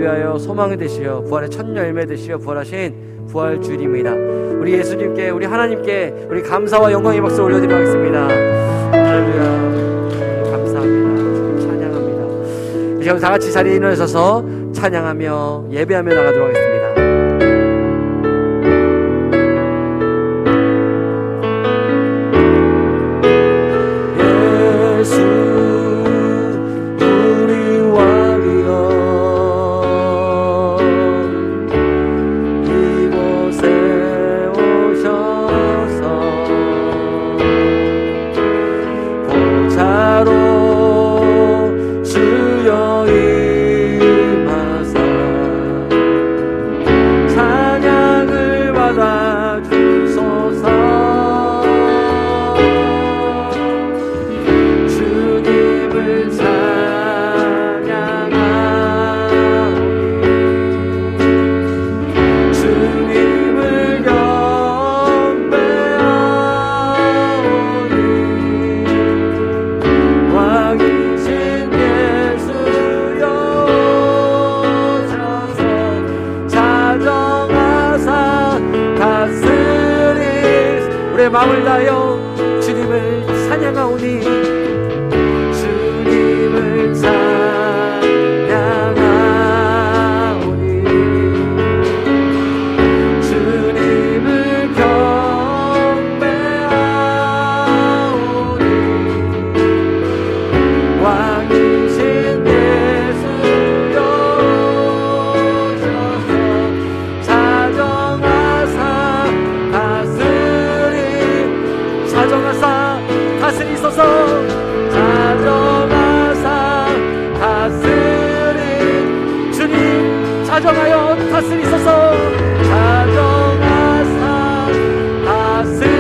위하여 소망이 되시어 부활의 첫 열매 되시어 부활하신 부활주일입니다. 우리 예수님께, 우리 하나님께 우리 감사와 영광의 박수를 올려드리도록 하겠습니다. 할렐루야. 감사합니다. 찬양합니다. 이제 다 같이 자리에 일어서서 찬양하며 예배하며 나가도록 하겠습니다. 마음을 다하여 주님을 찬양하오니 주님을 찬양하오니 주님을 경배하오니 왕이신 예수여 오셔서 자정하사 다스리소서 자정하사 다스리 주님 자정하여 다스리소서 자정하사 다스리소서.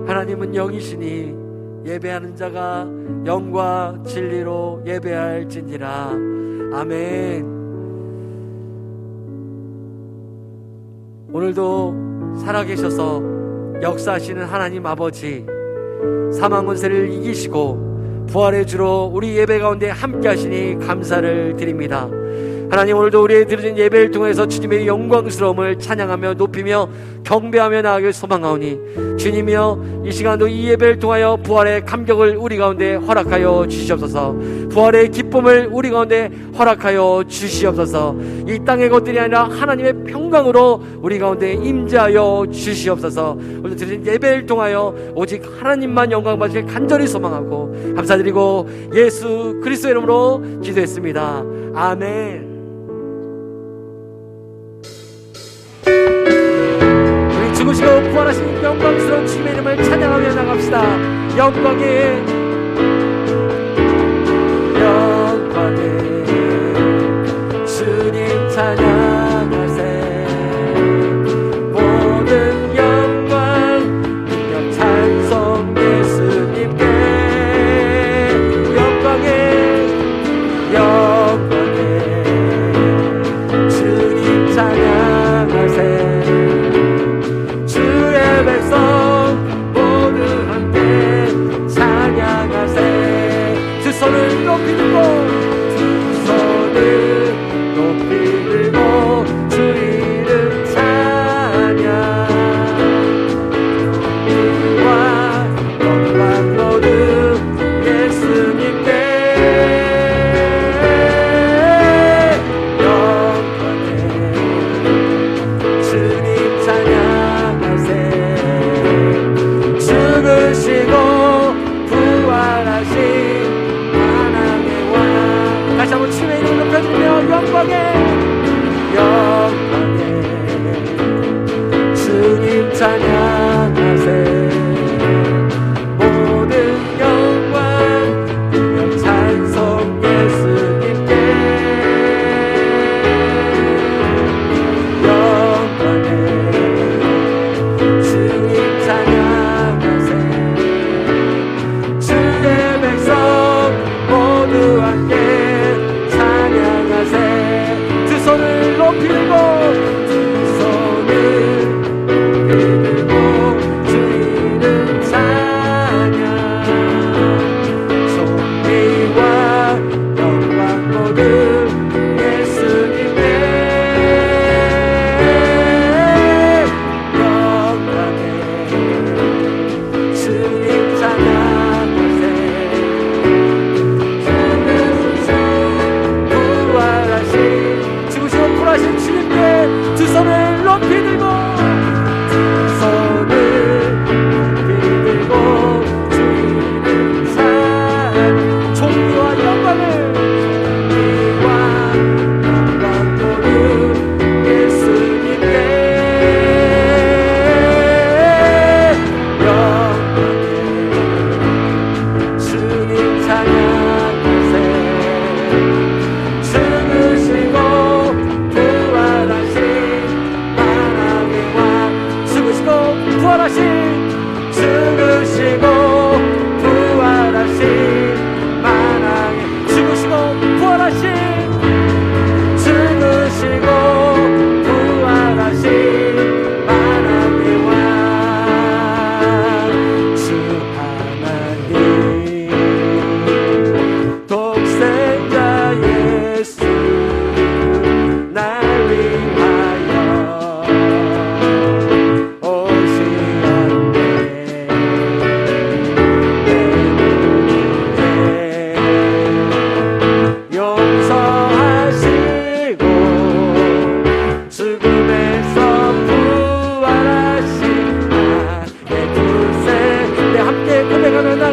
하나님은 영이시니 예배하는 자가 영과 진리로 예배할지니라. 아멘. 오늘도 살아계셔서 역사하시는 하나님 아버지, 사망 권세를 이기시고 부활의 주로 우리 예배 가운데 함께 하시니 감사를 드립니다. 하나님, 오늘도 우리의 드려진 예배를 통해서 주님의 영광스러움을 찬양하며 높이며 경배하며 나아가길 소망하오니 주님이여, 이 시간도 이 예배를 통하여 부활의 감격을 우리 가운데 허락하여 주시옵소서. 부활의 기쁨을 우리 가운데 허락하여 주시옵소서. 이 땅의 것들이 아니라 하나님의 평강으로 우리 가운데 임재하여 주시옵소서. 오늘 드린 예배를 통하여 오직 하나님만 영광 받으실 간절히 소망하고 감사드리고 예수 그리스도의 이름으로 기도했습니다. 아멘. 우리 죽으시고 부활하신 영광스러운 주님의 이름을 찬양하며 나갑시다. 영광에 주님 찬양하세. 모든 영광 능력 찬송 예수님께. 영광에 주님 찬양하세. 주의 백성 모두 함께 찬양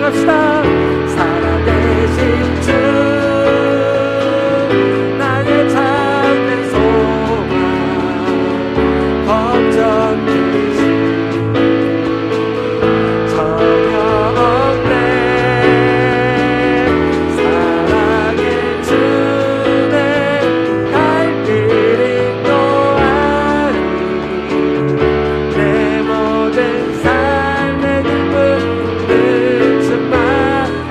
고백합시다. 살아계신 주 나의 참된 소망 걱정 전혀 없네. 사랑의 주네 갈 길이 또한 내 모든 삶의 기쁨 늦지마.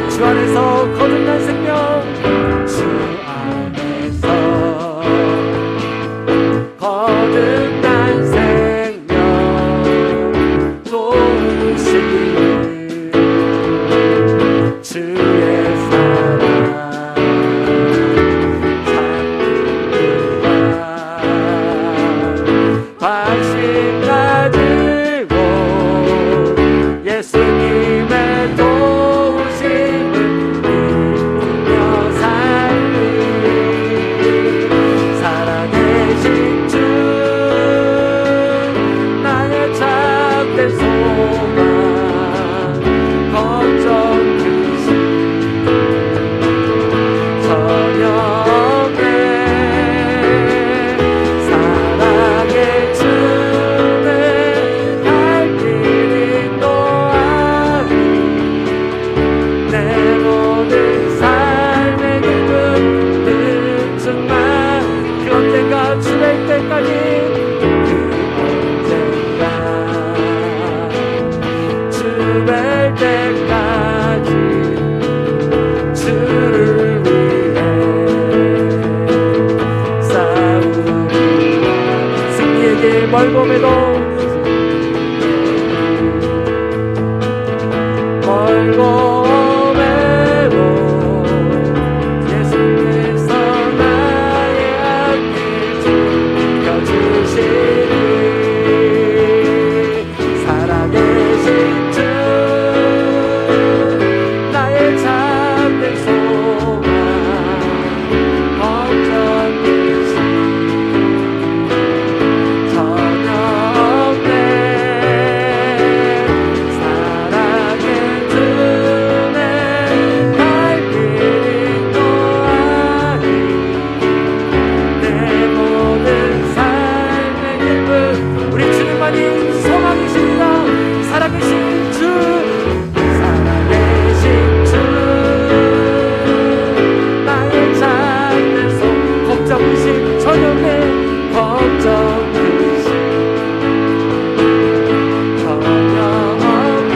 주 안에서 거듭난 생명, 주 안에서 거듭난 생명 도우시는 주의 사랑 참기와 관심 가지고 예수님의 도우심을 믿으며 살리. 살아계신 주 나의 참된 소망 걱정 근심 전혀 없네. 사랑의 주네 갈 길이 또한 내 모든 삶의 기쁨 늦지마. 그 언젠가 주 뵐 때까지, 그 언젠가 주 뵐 때까지 주를 위해 싸우리라. 승리에게 멀봄에도 멀봄에도 예수께서 나의 앞길 지켜주시리. 살아계신 주 나의 참된 소망 걱정 근심 전혀 없네. 사랑의 주네 갈 길이 또하니 내 모든 삶의 기쁨. 우리 주님만이 소망이십니다. 살아계신 주, 살아계신 주 나의 참된 소망 걱정 근심 전혀 없네. 걱정 근심 전혀 없네.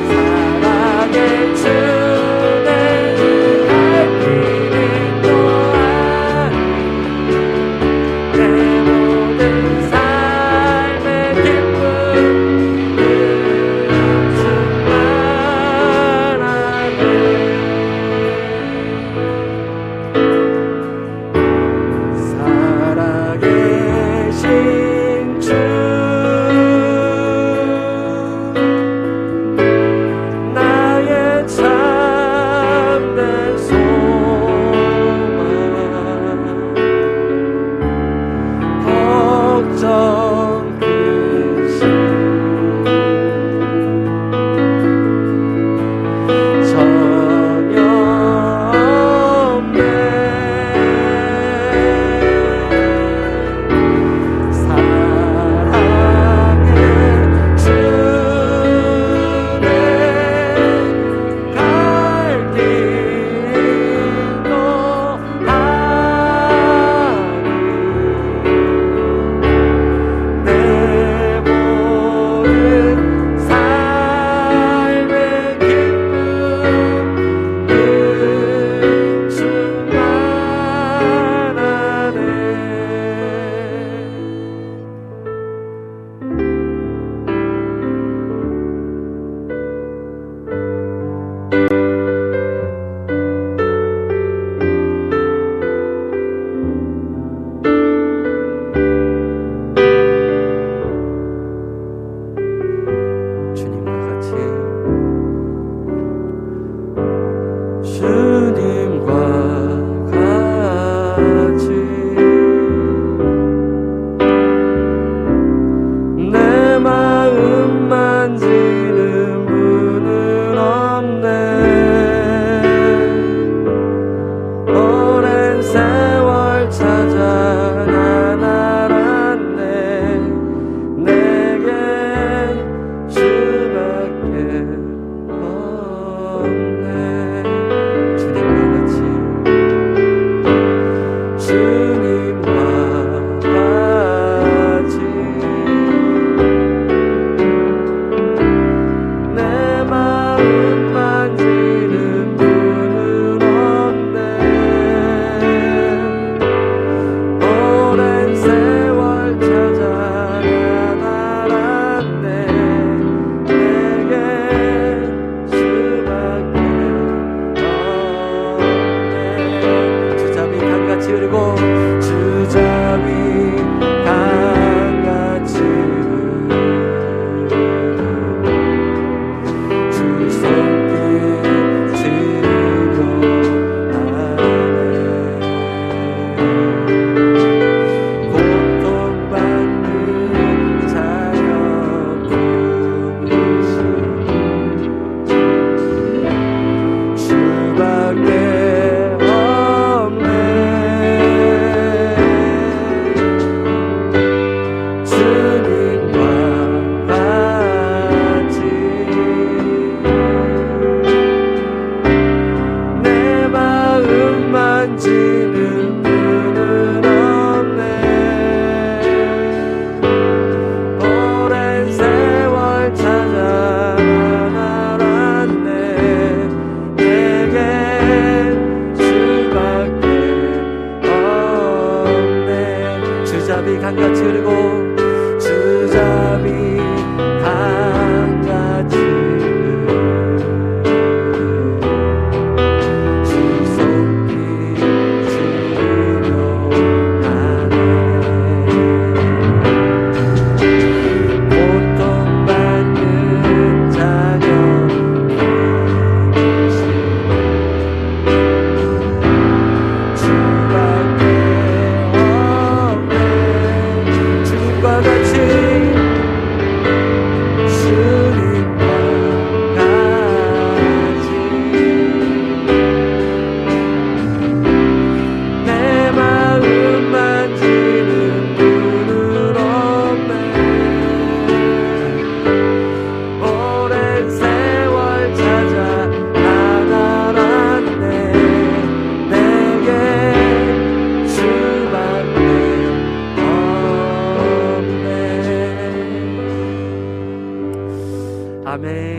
사랑의 주네 갈 길이 또한 내 모든 삶의 기쁨 늦지만하네. 살아계신 주 나의 참된 소망 걱정 근심 전혀 없네. 사랑의 주네 갈 길도 하니 내 모든 삶의 기쁨 늦지만하네. 주님과 같이, 주님과 같이 내 마음 만지는 분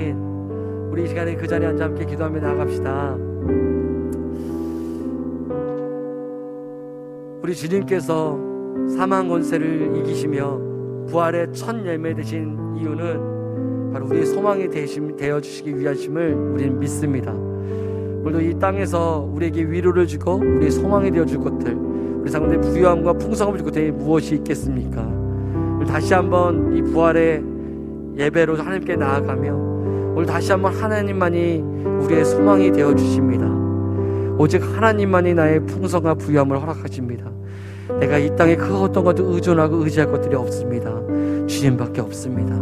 아멘. 우리 이 시간에 그 자리에 앉아 함께 기도하며 나아갑시다. 우리 주님께서 사망 권세를 이기시며 부활의 첫 열매 되신 이유는 바로 우리의 소망이 되어주시기 위하심을 우리는 믿습니다. 오늘도 이 땅에서 우리에게 위로를 주고 우리의 소망이 되어줄 것들, 우리 삶의 부유함과 풍성함을 줄 것들이 무엇이 있겠습니까? 다시 한번 이 부활의 예배로 하나님께 나아가며 오늘 다시 한번 하나님만이 우리의 소망이 되어주십니다. 오직 하나님만이 나의 풍성과 부유함을 허락하십니다. 내가 이 땅에 그 어떤 것도 의존하고 의지할 것들이 없습니다. 주님밖에 없습니다.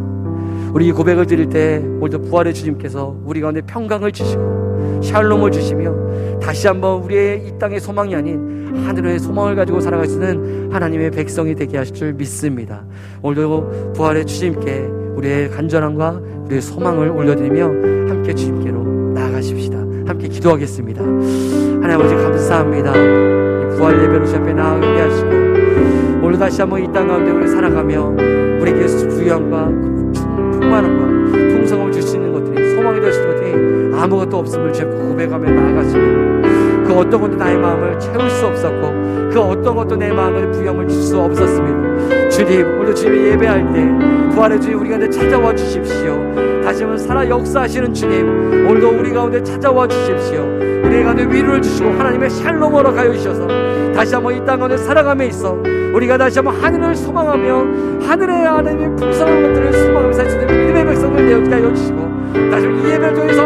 우리 이 고백을 드릴 때 오늘도 부활의 주님께서 우리 가운데 평강을 주시고 샬롬을 주시며 다시 한번 우리의 이 땅의 소망이 아닌 하늘의 소망을 가지고 살아갈 수 있는 하나님의 백성이 되게 하실 줄 믿습니다. 오늘도 부활의 주님께 우리의 간절함과 우리의 소망을 올려드리며 함께 주님께로 나아가십시다. 함께 기도하겠습니다. 하나님 아버지 감사합니다. 이 부활 예배로 주 앞에 나아가게 하시고 오늘 다시 한번 이 땅 가운데 우리 살아가며 우리에게 부유함과 풍만함과 풍성함을 줄 수 있는 것들이 소망이 될 수 있는 것들이 아무것도 없음을 주 앞에 고백하며 나아가십니다. 그 어떤 것도 나의 마음을 채울 수 없었고 그 어떤 것도 내 마음에 부유함을 줄 수 없었습니다. 주님, 오늘 주님이 예배할 때 부활의 주님 우리 가운데 찾아와 주십시오. 다시 한번 살아 역사하시는 주님, 오늘도 우리 가운데 찾아와 주십시오. 우리 가운데 위로를 주시고 하나님의 샬롬으로 가여 주셔서 다시 한번 이 땅 가운데 살아감에 있어 우리가 다시 한번 하늘을 소망하며 하늘의 하나님의 풍성한 것들을 소망하며 살 수 있는 믿음의 백성을 되게 하여 주시고 다시 한번 이 예배를 통해서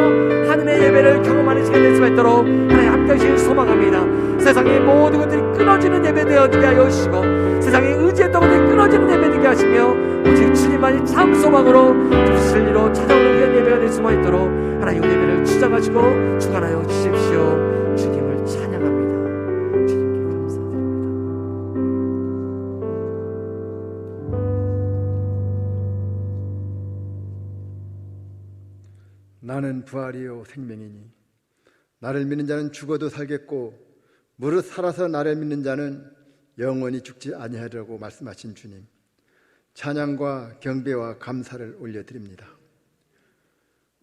하늘의 예배를 경험하는 시간이 될 수 있도록 하나님 함께 하시길 소망합니다. 세상의 모든 것들이 끊어지는 예배 되게 하여 주시고 세상에 의지했던 것들이 끊어지는 예배 되게 하시며 오직 주님만이 참 소망으로 진리로 찾아오는 그런 예배가 될 수만 있도록 하나님 예배를 주장하시고 주관하여 주십시오. 주님을 찬양합니다. 주님께 감사드립니다. 나는 부활이요 생명이니 나를 믿는 자는 죽어도 살겠고 무릇 살아서 나를 믿는 자는 영원히 죽지 아니하리라고 말씀하신 주님, 찬양과 경배와 감사를 올려드립니다.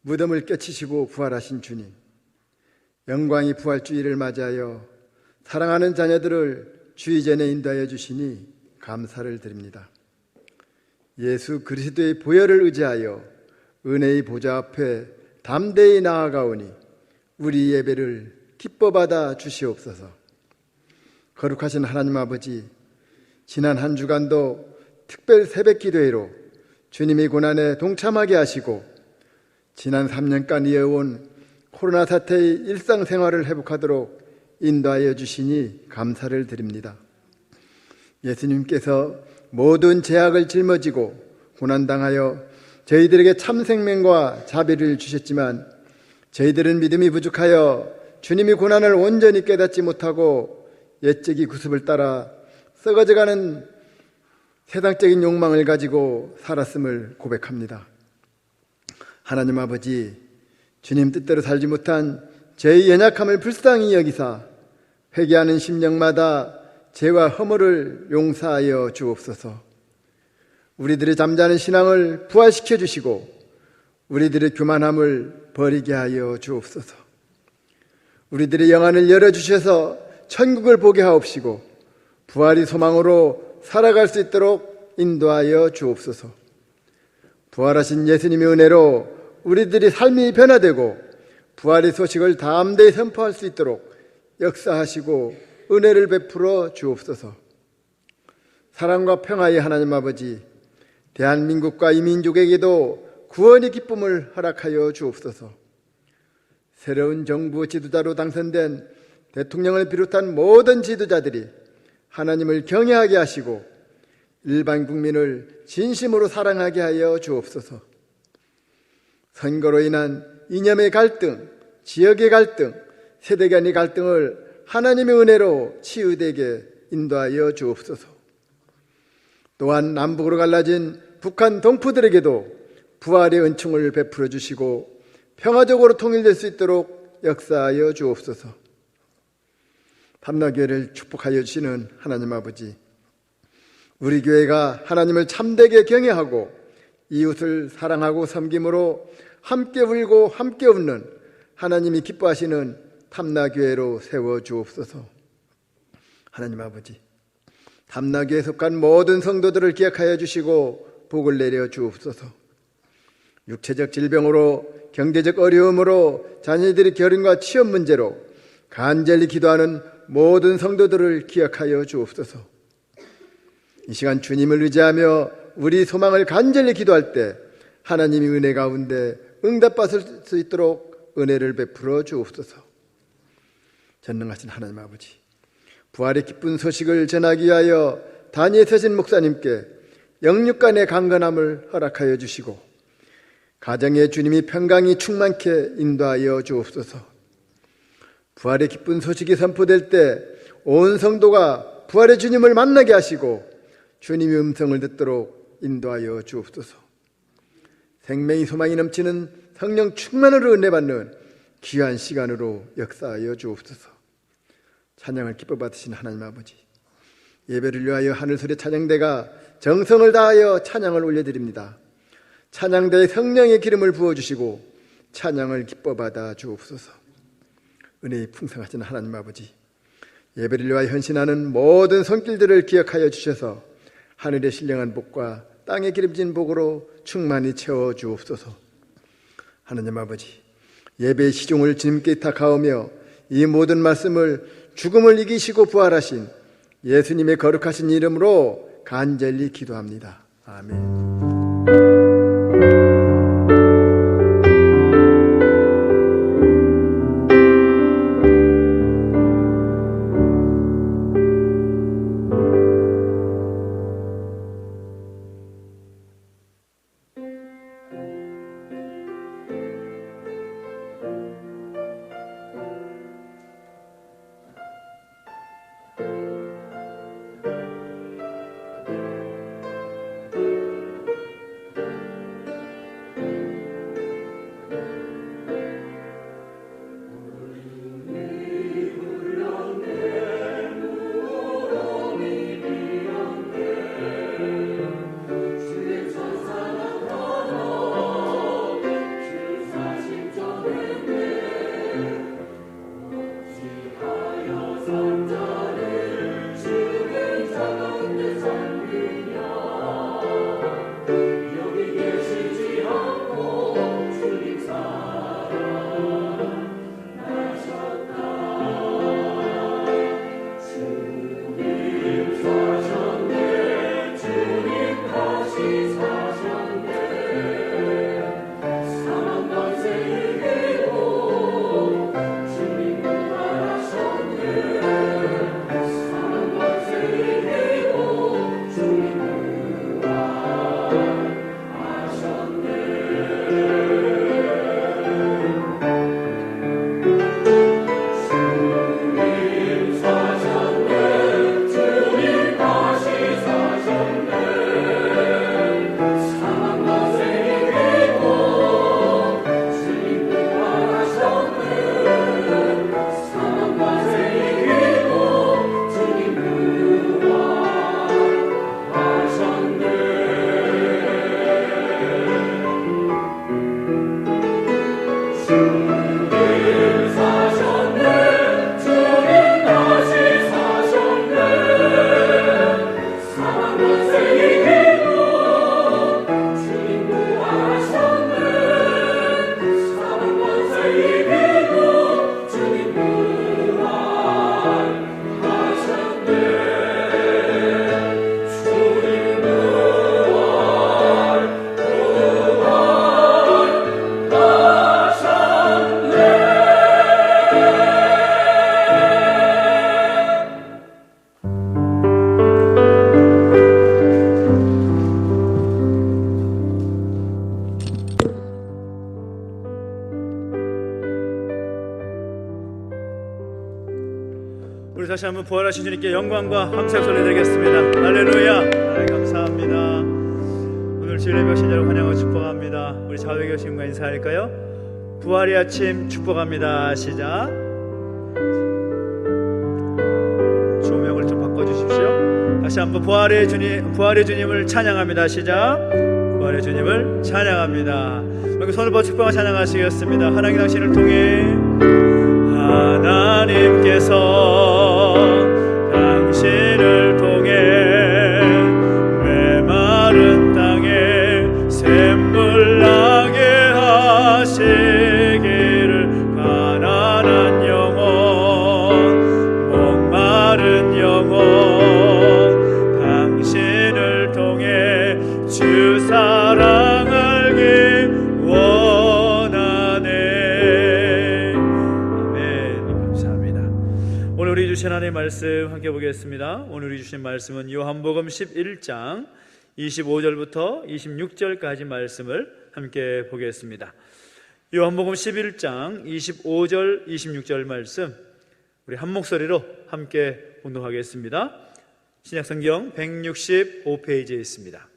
무덤을 깨치시고 부활하신 주님, 영광이 부활주의를 맞이하여 사랑하는 자녀들을 주의전에 인도하여 주시니 감사를 드립니다. 예수 그리스도의 보혈을 의지하여 은혜의 보좌 앞에 담대히 나아가오니 우리 예배를 기뻐 받아 주시옵소서. 거룩하신 하나님 아버지, 지난 한 주간도 특별 새벽 기도회로 주님의 고난에 동참하게 하시고 지난 3년간 이어온 코로나 사태의 일상생활을 회복하도록 인도하여 주시니 감사를 드립니다. 예수님께서 모든 죄악을 짊어지고 고난당하여 저희들에게 참 생명과 자비를 주셨지만 저희들은 믿음이 부족하여 주님이 고난을 온전히 깨닫지 못하고 옛적이 구습을 따라 썩어져가는 세상적인 욕망을 가지고 살았음을 고백합니다. 하나님 아버지, 주님 뜻대로 살지 못한 저희 연약함을 불쌍히 여기사 회개하는 심령마다 죄와 허물을 용서하여 주옵소서. 우리들의 잠자는 신앙을 부활시켜 주시고 우리들의 교만함을 버리게 하여 주옵소서. 우리들의 영안을 열어주셔서 천국을 보게 하옵시고 부활이 소망으로 살아갈 수 있도록 인도하여 주옵소서. 부활하신 예수님의 은혜로 우리들이 삶이 변화되고 부활의 소식을 담대히 선포할 수 있도록 역사하시고 은혜를 베풀어 주옵소서. 사랑과 평화의 하나님 아버지, 대한민국과 이 민족에게도 구원의 기쁨을 허락하여 주옵소서. 새로운 정부 지도자로 당선된 대통령을 비롯한 모든 지도자들이 하나님을 경외하게 하시고 일반 국민을 진심으로 사랑하게 하여 주옵소서. 선거로 인한 이념의 갈등, 지역의 갈등, 세대 간의 갈등을 하나님의 은혜로 치유되게 인도하여 주옵소서. 또한 남북으로 갈라진 북한 동포들에게도 부활의 은총을 베풀어 주시고 평화적으로 통일될 수 있도록 역사하여 주옵소서. 밤낮교회를 축복하여 주시는 하나님 아버지, 우리 교회가 하나님을 참되게 경외하고 이웃을 사랑하고 섬김으로 함께 울고 함께 웃는 하나님이 기뻐하시는 탐나교회로 세워주옵소서. 하나님 아버지, 탐나교회에 속한 모든 성도들을 기억하여 주시고 복을 내려 주옵소서. 육체적 질병으로, 경제적 어려움으로, 자녀들의 결혼과 취업 문제로 간절히 기도하는 모든 성도들을 기억하여 주옵소서. 이 시간 주님을 의지하며 우리 소망을 간절히 기도할 때 하나님이 은혜 가운데 응답받을 수 있도록 은혜를 베풀어 주옵소서. 전능하신 하나님 아버지, 부활의 기쁜 소식을 전하기 위하여 단위에 서신 목사님께 영육간의 강건함을 허락하여 주시고 가정에 주님이 평강이 충만케 인도하여 주옵소서. 부활의 기쁜 소식이 선포될 때 온 성도가 부활의 주님을 만나게 하시고 주님의 음성을 듣도록 인도하여 주옵소서. 생명이 소망이 넘치는 성령 충만으로 은혜받는 귀한 시간으로 역사하여 주옵소서. 찬양을 기뻐 받으신 하나님 아버지, 예배를 위하여 하늘소리 찬양대가 정성을 다하여 찬양을 올려드립니다. 찬양대에 성령의 기름을 부어주시고 찬양을 기뻐 받아 주옵소서. 은혜의 풍성하신 하나님 아버지, 예배를 위하여 헌신하는 모든 손길들을 기억하여 주셔서 하늘의 신령한 복과 땅에 기름진 복으로 충만히 채워 주옵소서. 하나님 아버지, 예배의 시종을 주님께 탁하오며 이 모든 말씀을 죽음을 이기시고 부활하신 예수님의 거룩하신 이름으로 간절히 기도합니다. 아멘. 우리 다시 한번 부활하신 주님께 영광과 감사의 소리 드리겠습니다. 할렐루야. 하나님 감사합니다. 오늘 주일 예배 오신 여러분 환영하고 축복합니다. 우리 좌우에 계신 분과 인사할까요? 부활의 아침 축복합니다. 시작. 조명을 좀 바꿔주십시오. 다시 한번 부활의 주님을 찬양합니다. 시작. 부활의 주님을 찬양합니다. 여기 손을 뻗 축복을 찬양하시겠습니다. 하나님 당신을 통해 하나님께서 당신을 통해 메마른 땅에 샘물 나게 하시기를 가난한 영혼 목마른 영혼 당신을 통해 주 사랑 알기 원하네. 아멘. 감사합니다. 오늘 우리 주신 하나님의 말씀 함께 보겠습니다. 오늘 우리 주신 말씀은 요한복음 11장 25절부터 26절까지 말씀을 함께 보겠습니다. 요한복음 11장 25절 26절 말씀 우리 한 목소리로 함께 봉독하겠습니다. 신약성경 165페이지에 있습니다.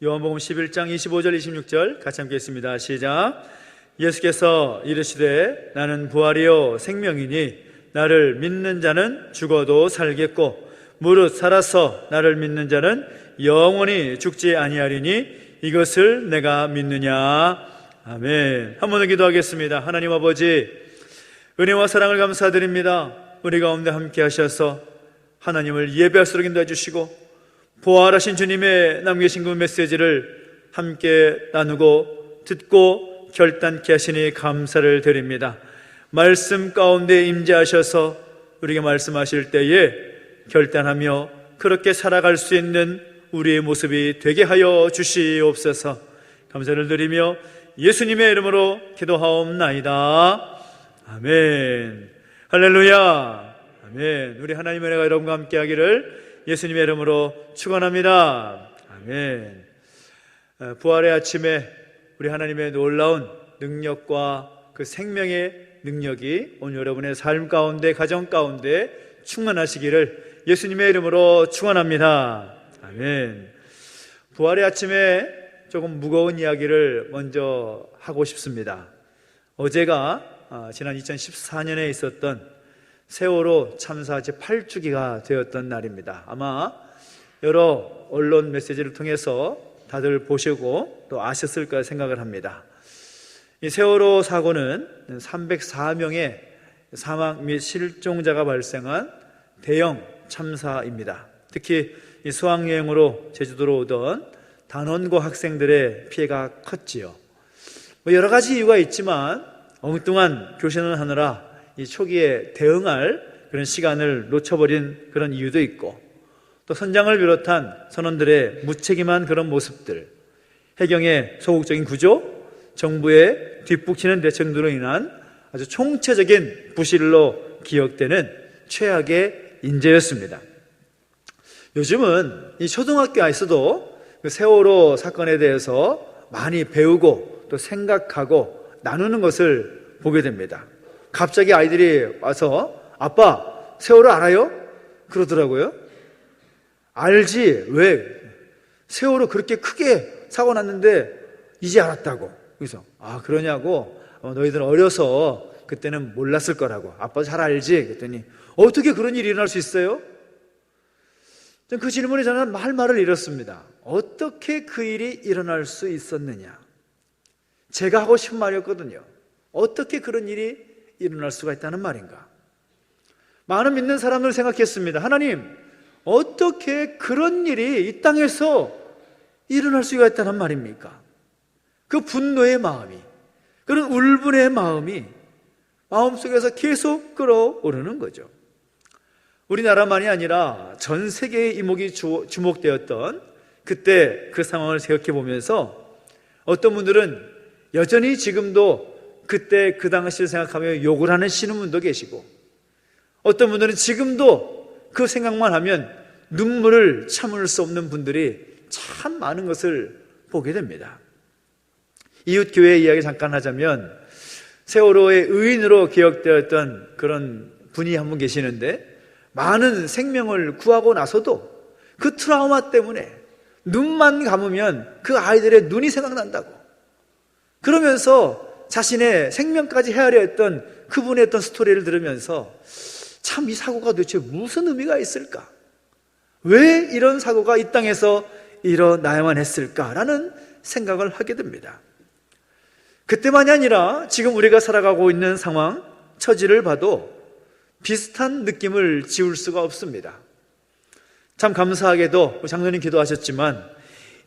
요한복음 11장 25절 26절 같이 함께 읽습니다. 시작. 예수께서 이르시되 나는 부활이요 생명이니 나를 믿는 자는 죽어도 살겠고 무릇 살아서 나를 믿는 자는 영원히 죽지 아니하리니 이것을 내가 믿느냐. 아멘. 한 번 더 기도하겠습니다. 하나님 아버지, 은혜와 사랑을 감사드립니다. 우리 가운데 함께 하셔서 하나님을 예배할 수 있도록 인도해 주시고 부활하신 주님의 남기신 그 메시지를 함께 나누고 듣고 결단케 하시니 감사를 드립니다. 말씀 가운데 임재하셔서 우리에게 말씀하실 때에 결단하며 그렇게 살아갈 수 있는 우리의 모습이 되게 하여 주시옵소서. 감사를 드리며 예수님의 이름으로 기도하옵나이다. 아멘. 할렐루야. 아멘. 우리 하나님의 은혜가 여러분과 함께 하기를 예수님의 이름으로 축원합니다. 아멘. 부활의 아침에 우리 하나님의 놀라운 능력과 그 생명의 능력이 오늘 여러분의 삶 가운데, 가정 가운데 충만하시기를 예수님의 이름으로 축원합니다. 아멘. 부활의 아침에 조금 무거운 이야기를 먼저 하고 싶습니다. 어제가 지난 2014년에 있었던 세월호 참사 제8주기가 되었던 날입니다. 아마 여러 언론 메시지를 통해서 다들 보시고 또 아셨을 거라 생각을 합니다. 이 세월호 사고는 304명의 사망 및 실종자가 발생한 대형 참사입니다. 특히 이 수학여행으로 제주도로 오던 단원고 학생들의 피해가 컸지요. 여러 가지 이유가 있지만 엉뚱한 교신을 하느라 이 초기에 대응할 그런 시간을 놓쳐버린 그런 이유도 있고, 또 선장을 비롯한 선원들의 무책임한 그런 모습들, 해경의 소극적인 구조, 정부의 뒷북치는 대책으로 인한 아주 총체적인 부실로 기억되는 최악의 인재였습니다. 요즘은 이 초등학교에서도 그 세월호 사건에 대해서 많이 배우고 또 생각하고 나누는 것을 보게 됩니다. 갑자기 아이들이 와서 아빠 세월호 알아요? 그러더라고요. 알지. 왜? 세월호 그렇게 크게 사고 났는데 이제 알았다고. 그래서 그러냐고. 너희들 어려서 그때는 몰랐을 거라고. 아빠 잘 알지? 그랬더니 어떻게 그런 일이 일어날 수 있어요? 그 질문에 저는 할 말을 잃었습니다. 어떻게 그 일이 일어날 수 있었느냐. 제가 하고 싶은 말이었거든요. 어떻게 그런 일이 일어날 수가 있다는 말인가? 많은 믿는 사람들 생각했습니다. 하나님, 어떻게 그런 일이 이 땅에서 일어날 수가 있다는 말입니까? 그 분노의 마음이, 그런 울분의 마음이 마음속에서 계속 끌어오르는 거죠. 우리나라만이 아니라 전 세계의 이목이 주목되었던 그때 그 상황을 생각해 보면서 어떤 분들은 여전히 지금도 그때 그 당시를 생각하며 욕을 하는 신우분도 계시고, 어떤 분들은 지금도 그 생각만 하면 눈물을 참을 수 없는 분들이 참 많은 것을 보게 됩니다. 이웃교회 이야기 잠깐 하자면, 세월호의 의인으로 기억되었던 그런 분이 한 분 계시는데, 많은 생명을 구하고 나서도 그 트라우마 때문에 눈만 감으면 그 아이들의 눈이 생각난다고, 그러면서 자신의 생명까지 헤아려 했던 그분의 어떤 스토리를 들으면서 참 이 사고가 도대체 무슨 의미가 있을까? 왜 이런 사고가 이 땅에서 일어나야만 했을까라는 생각을 하게 됩니다. 그때만이 아니라 지금 우리가 살아가고 있는 상황, 처지를 봐도 비슷한 느낌을 지울 수가 없습니다. 참 감사하게도 장로님 기도하셨지만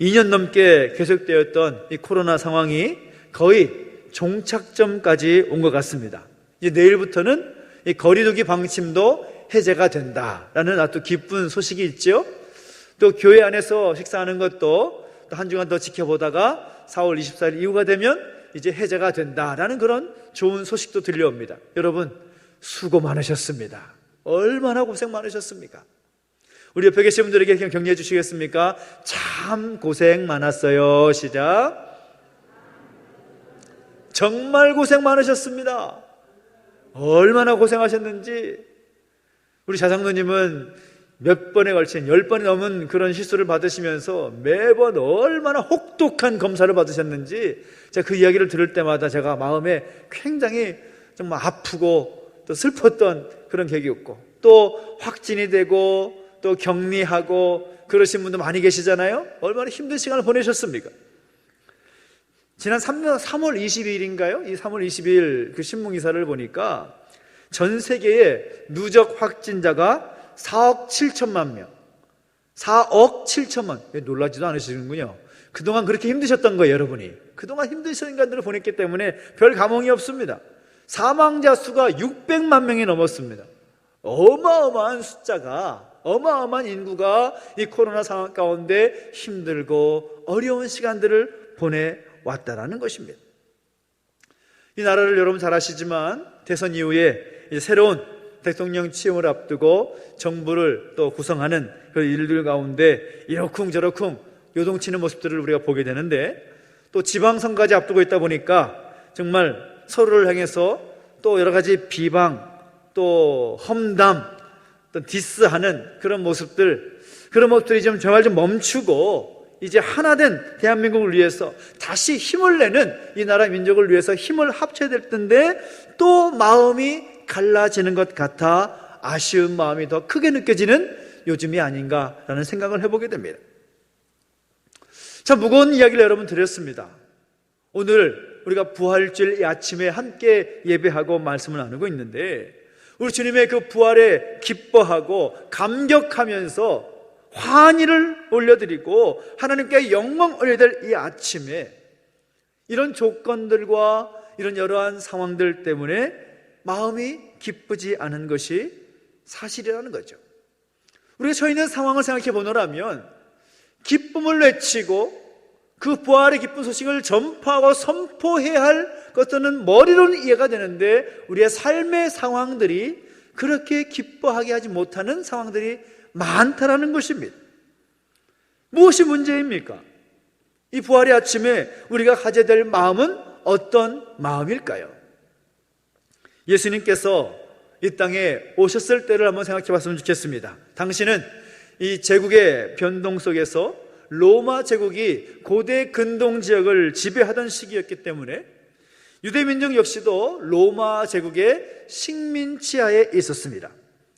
2년 넘게 계속되었던 이 코로나 상황이 거의 종착점까지 온 것 같습니다. 이제 내일부터는 이 거리두기 방침도 해제가 된다라는 아주 기쁜 소식이 있죠. 또 교회 안에서 식사하는 것도 또 한 주간 더 지켜보다가 4월 24일 이후가 되면 이제 해제가 된다라는 그런 좋은 소식도 들려옵니다. 여러분 수고 많으셨습니다. 얼마나 고생 많으셨습니까? 우리 옆에 계신 분들에게 그냥 격려해 주시겠습니까? 참 고생 많았어요. 시작. 정말 고생 많으셨습니다. 얼마나 고생하셨는지. 우리 자장로님은 몇 번에 걸친 10번이 넘은 그런 시술을 받으시면서 매번 얼마나 혹독한 검사를 받으셨는지 제가 그 이야기를 들을 때마다 제가 마음에 굉장히 정말 아프고 또 슬펐던 그런 계기였고, 또 확진이 되고 또 격리하고 그러신 분도 많이 계시잖아요. 얼마나 힘든 시간을 보내셨습니까? 지난 3월 22일인가요? 이 3월 22일 그 신문기사를 보니까 전 세계의 누적 확진자가 4억 7천만 명. 4억 7천만. 놀라지도 않으시는군요. 그동안 그렇게 힘드셨던 거예요, 여러분이. 그동안 힘드신 인간들을 보냈기 때문에 별 감흥이 없습니다. 사망자 수가 600만 명이 넘었습니다. 어마어마한 숫자가, 어마어마한 인구가 이 코로나 상황 가운데 힘들고 어려운 시간들을 보내왔다라는 것입니다. 이 나라를 여러분 잘 아시지만 대선 이후에 이제 새로운 대통령 취임을 앞두고 정부를 또 구성하는 그 일들 가운데 이러쿵저러쿵 요동치는 모습들을 우리가 보게 되는데, 또 지방선거까지 앞두고 있다 보니까 정말 서로를 향해서 또 여러 가지 비방, 또 험담, 또 디스하는 그런 모습들, 그런 모습들이 좀 정말 좀 멈추고 이제 하나된 대한민국을 위해서 다시 힘을 내는 이 나라 민족을 위해서 힘을 합쳐야 될 텐데 또 마음이 갈라지는 것 같아 아쉬운 마음이 더 크게 느껴지는 요즘이 아닌가라는 생각을 해보게 됩니다. 참 무거운 이야기를 여러분 드렸습니다. 오늘 우리가 부활주일 이 아침에 함께 예배하고 말씀을 나누고 있는데, 우리 주님의 그 부활에 기뻐하고 감격하면서 환희를 올려드리고 하나님께 영광 올려드릴 이 아침에 이런 조건들과 이런 여러한 상황들 때문에 마음이 기쁘지 않은 것이 사실이라는 거죠. 우리가 처해 있는 상황을 생각해 보노라면 기쁨을 외치고 그 부활의 기쁜 소식을 전파하고 선포해야 할 것들은 머리로는 이해가 되는데 우리의 삶의 상황들이 그렇게 기뻐하게 하지 못하는 상황들이 많다라는 것입니다. 무엇이 문제입니까? 이 부활의 아침에 우리가 가져야 될 마음은 어떤 마음일까요? 예수님께서 이 땅에 오셨을 때를 한번 생각해 봤으면 좋겠습니다. 당시는 이 제국의 변동 속에서 로마 제국이 고대 근동 지역을 지배하던 시기였기 때문에 유대민족 역시도 로마 제국의 식민 치하에 있었습니다.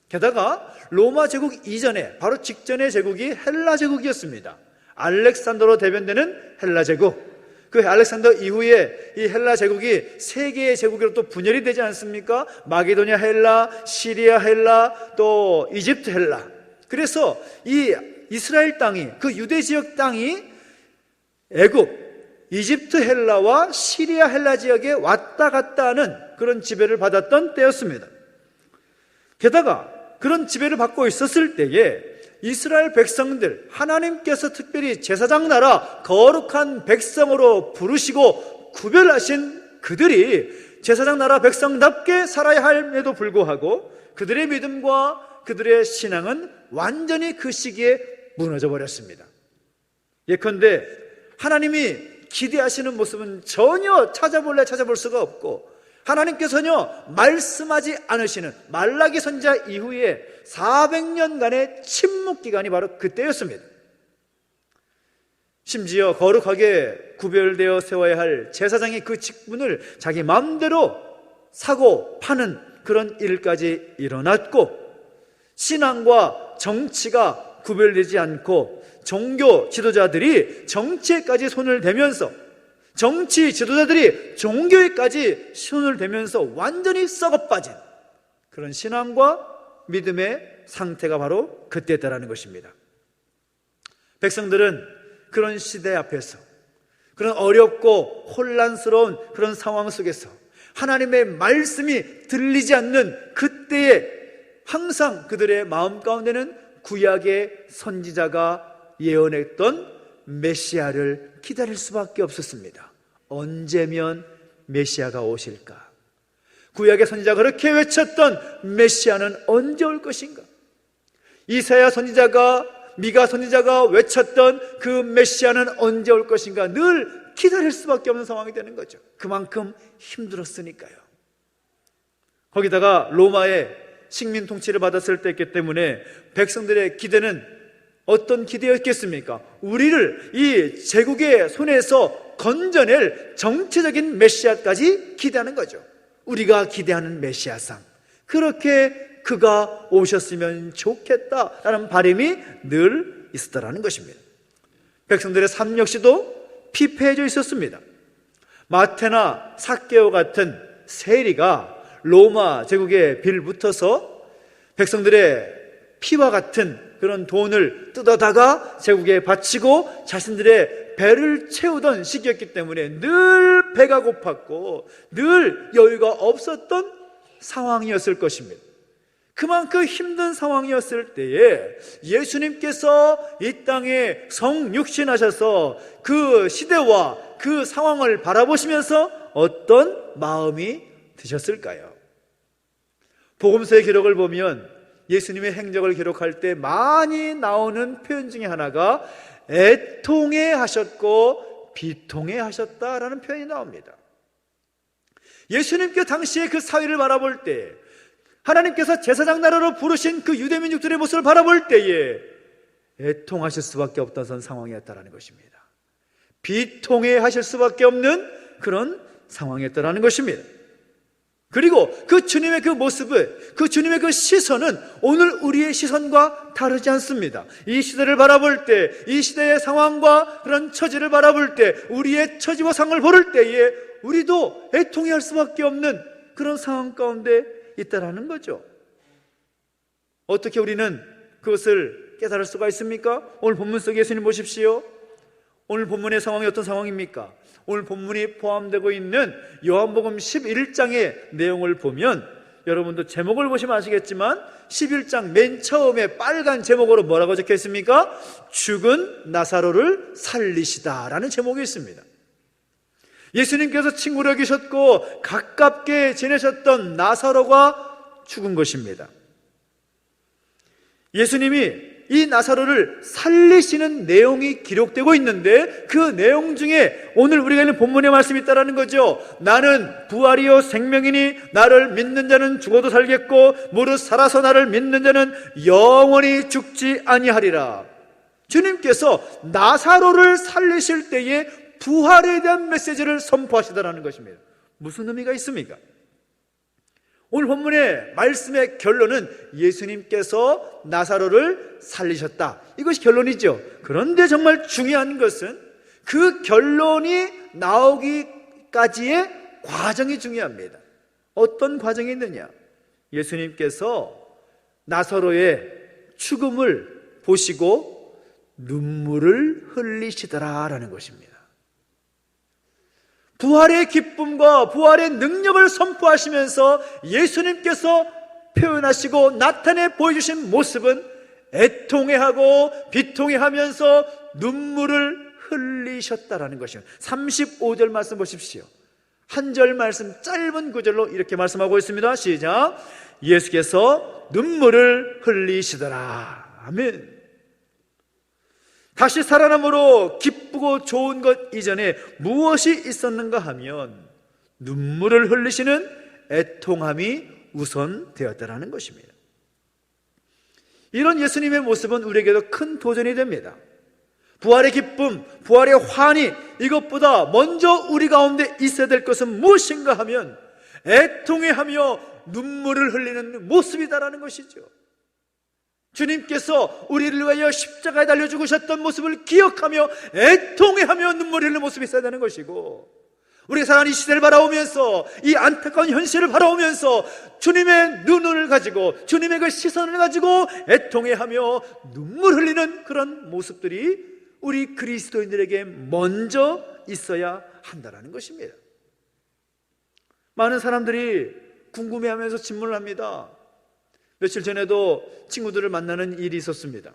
게다가 로마 제국 이전에 바로 직전의 제국이 헬라 제국이었습니다. 알렉산더로 대변되는 헬라 제국. 그 알렉산더 이후에 이 헬라 제국이 세 개의 제국으로 또 분열이 되지 않습니까? 마게도냐 헬라, 시리아 헬라, 또 이집트 헬라. 그래서 이 이스라엘 땅이, 그 유대 지역 땅이 애굽, 이집트 헬라와 시리아 헬라 지역에 왔다 갔다 하는 그런 지배를 받았던 때였습니다. 게다가 그런 지배를 받고 있었을 때에 이스라엘 백성들, 하나님께서 특별히 제사장 나라 거룩한 백성으로 부르시고 구별하신 그들이 제사장 나라 백성답게 살아야 함에도 불구하고 그들의 믿음과 그들의 신앙은 완전히 그 시기에 무너져 버렸습니다. 예컨대 하나님이 기대하시는 모습은 전혀 찾아볼 수가 없고, 하나님께서 전혀 말씀하지 않으시는 말라기 선지자 이후에 400년간의 침묵 기간이 바로 그때였습니다. 심지어 거룩하게 구별되어 세워야 할 제사장이 그 직분을 자기 마음대로 사고 파는 그런 일까지 일어났고, 신앙과 정치가 구별되지 않고 종교 지도자들이 정치에까지 손을 대면서, 정치 지도자들이 종교에까지 손을 대면서 완전히 썩어빠진 그런 신앙과 믿음의 상태가 바로 그때였다라는 것입니다. 백성들은 그런 시대 앞에서, 그런 어렵고 혼란스러운 그런 상황 속에서 하나님의 말씀이 들리지 않는 그때에 항상 그들의 마음 가운데는 구약의 선지자가 예언했던 메시아를 기다릴 수밖에 없었습니다. 언제면 메시아가 오실까? 구약의 선지자가 그렇게 외쳤던 메시아는 언제 올 것인가? 이사야 선지자가, 미가 선지자가 외쳤던 그 메시아는 언제 올 것인가? 늘 기다릴 수밖에 없는 상황이 되는 거죠. 그만큼 힘들었으니까요. 거기다가 로마의 식민 통치를 받았을 때였기 때문에 백성들의 기대는 어떤 기대였겠습니까? 우리를 이 제국의 손에서 건져낼 정치적인 메시아까지 기대하는 거죠. 우리가 기대하는 메시아상, 그렇게 그가 오셨으면 좋겠다라는 바람이 늘 있었다라는 것입니다. 백성들의 삶 역시도 피폐해져 있었습니다. 마테나 삭개오 같은 세리가 로마 제국에 빌붙어서 백성들의 피와 같은 그런 돈을 뜯어다가 제국에 바치고 자신들의 배를 채우던 시기였기 때문에 늘 배가 고팠고 늘 여유가 없었던 상황이었을 것입니다. 그만큼 힘든 상황이었을 때에 예수님께서 이 땅에 성육신하셔서 그 시대와 그 상황을 바라보시면서 어떤 마음이 드셨을까요? 복음서의 기록을 보면 예수님의 행적을 기록할 때 많이 나오는 표현 중에 하나가 애통해 하셨고 비통해 하셨다라는 표현이 나옵니다. 예수님께 당시에 그 사회를 바라볼 때, 하나님께서 제사장 나라로 부르신 그 유대민족들의 모습을 바라볼 때에 애통하실 수밖에 없던 상황이었다라는 것입니다. 비통해 하실 수밖에 없는 그런 상황이었다라는 것입니다. 그리고 그 주님의 그 모습을, 그 주님의 그 시선은 오늘 우리의 시선과 다르지 않습니다. 이 시대를 바라볼 때, 이 시대의 상황과 그런 처지를 바라볼 때, 우리의 처지와 상을 볼 때에 우리도 애통해할 수밖에 없는 그런 상황 가운데 있다라는 거죠. 어떻게 우리는 그것을 깨달을 수가 있습니까? 오늘 본문 속에 예수님 보십시오. 오늘 본문의 상황이 어떤 상황입니까? 오늘 본문이 포함되고 있는 요한복음 11장의 내용을 보면 여러분도 제목을 보시면 아시겠지만 11장 맨 처음에 빨간 제목으로 뭐라고 적혀 있습니까? 죽은 나사로를 살리시다라는 제목이 있습니다. 예수님께서 친구로 여기셨고 가깝게 지내셨던 나사로가 죽은 것입니다. 예수님이 이 나사로를 살리시는 내용이 기록되고 있는데 그 내용 중에 오늘 우리가 있는 본문의 말씀이 있다라는 거죠. 나는 부활이요 생명이니 나를 믿는 자는 죽어도 살겠고 무릇 살아서 나를 믿는 자는 영원히 죽지 아니하리라. 주님께서 나사로를 살리실 때에 부활에 대한 메시지를 선포하시다라는 것입니다. 무슨 의미가 있습니까? 오늘 본문의 말씀의 결론은 예수님께서 나사로를 살리셨다. 이것이 결론이죠. 그런데 정말 중요한 것은 그 결론이 나오기까지의 과정이 중요합니다. 어떤 과정이 있느냐? 예수님께서 나사로의 죽음을 보시고 눈물을 흘리시더라라는 것입니다. 부활의 기쁨과 부활의 능력을 선포하시면서 예수님께서 표현하시고 나타내 보여주신 모습은 애통해하고 비통해하면서 눈물을 흘리셨다라는 것이에요. 35절 말씀 보십시오. 한 절 말씀 짧은 구절로 이렇게 말씀하고 있습니다. 시작. 예수께서 눈물을 흘리시더라. 아멘. 다시 살아남으로 기쁘고 좋은 것 이전에 무엇이 있었는가 하면 눈물을 흘리시는 애통함이 우선되었다라는 것입니다. 이런 예수님의 모습은 우리에게도 큰 도전이 됩니다. 부활의 기쁨, 부활의 환희, 이것보다 먼저 우리 가운데 있어야 될 것은 무엇인가 하면 애통해하며 눈물을 흘리는 모습이다라는 것이죠. 주님께서 우리를 위하여 십자가에 달려 죽으셨던 모습을 기억하며 애통해하며 눈물을 흘리는 모습이 있어야 되는 것이고, 우리가 살아가는 이 시대를 바라보면서, 이 안타까운 현실을 바라보면서 주님의 눈을 가지고, 주님의 그 시선을 가지고 애통해하며 눈물 흘리는 그런 모습들이 우리 그리스도인들에게 먼저 있어야 한다는 것입니다. 많은 사람들이 궁금해하면서 질문을 합니다. 며칠 전에도 친구들을 만나는 일이 있었습니다.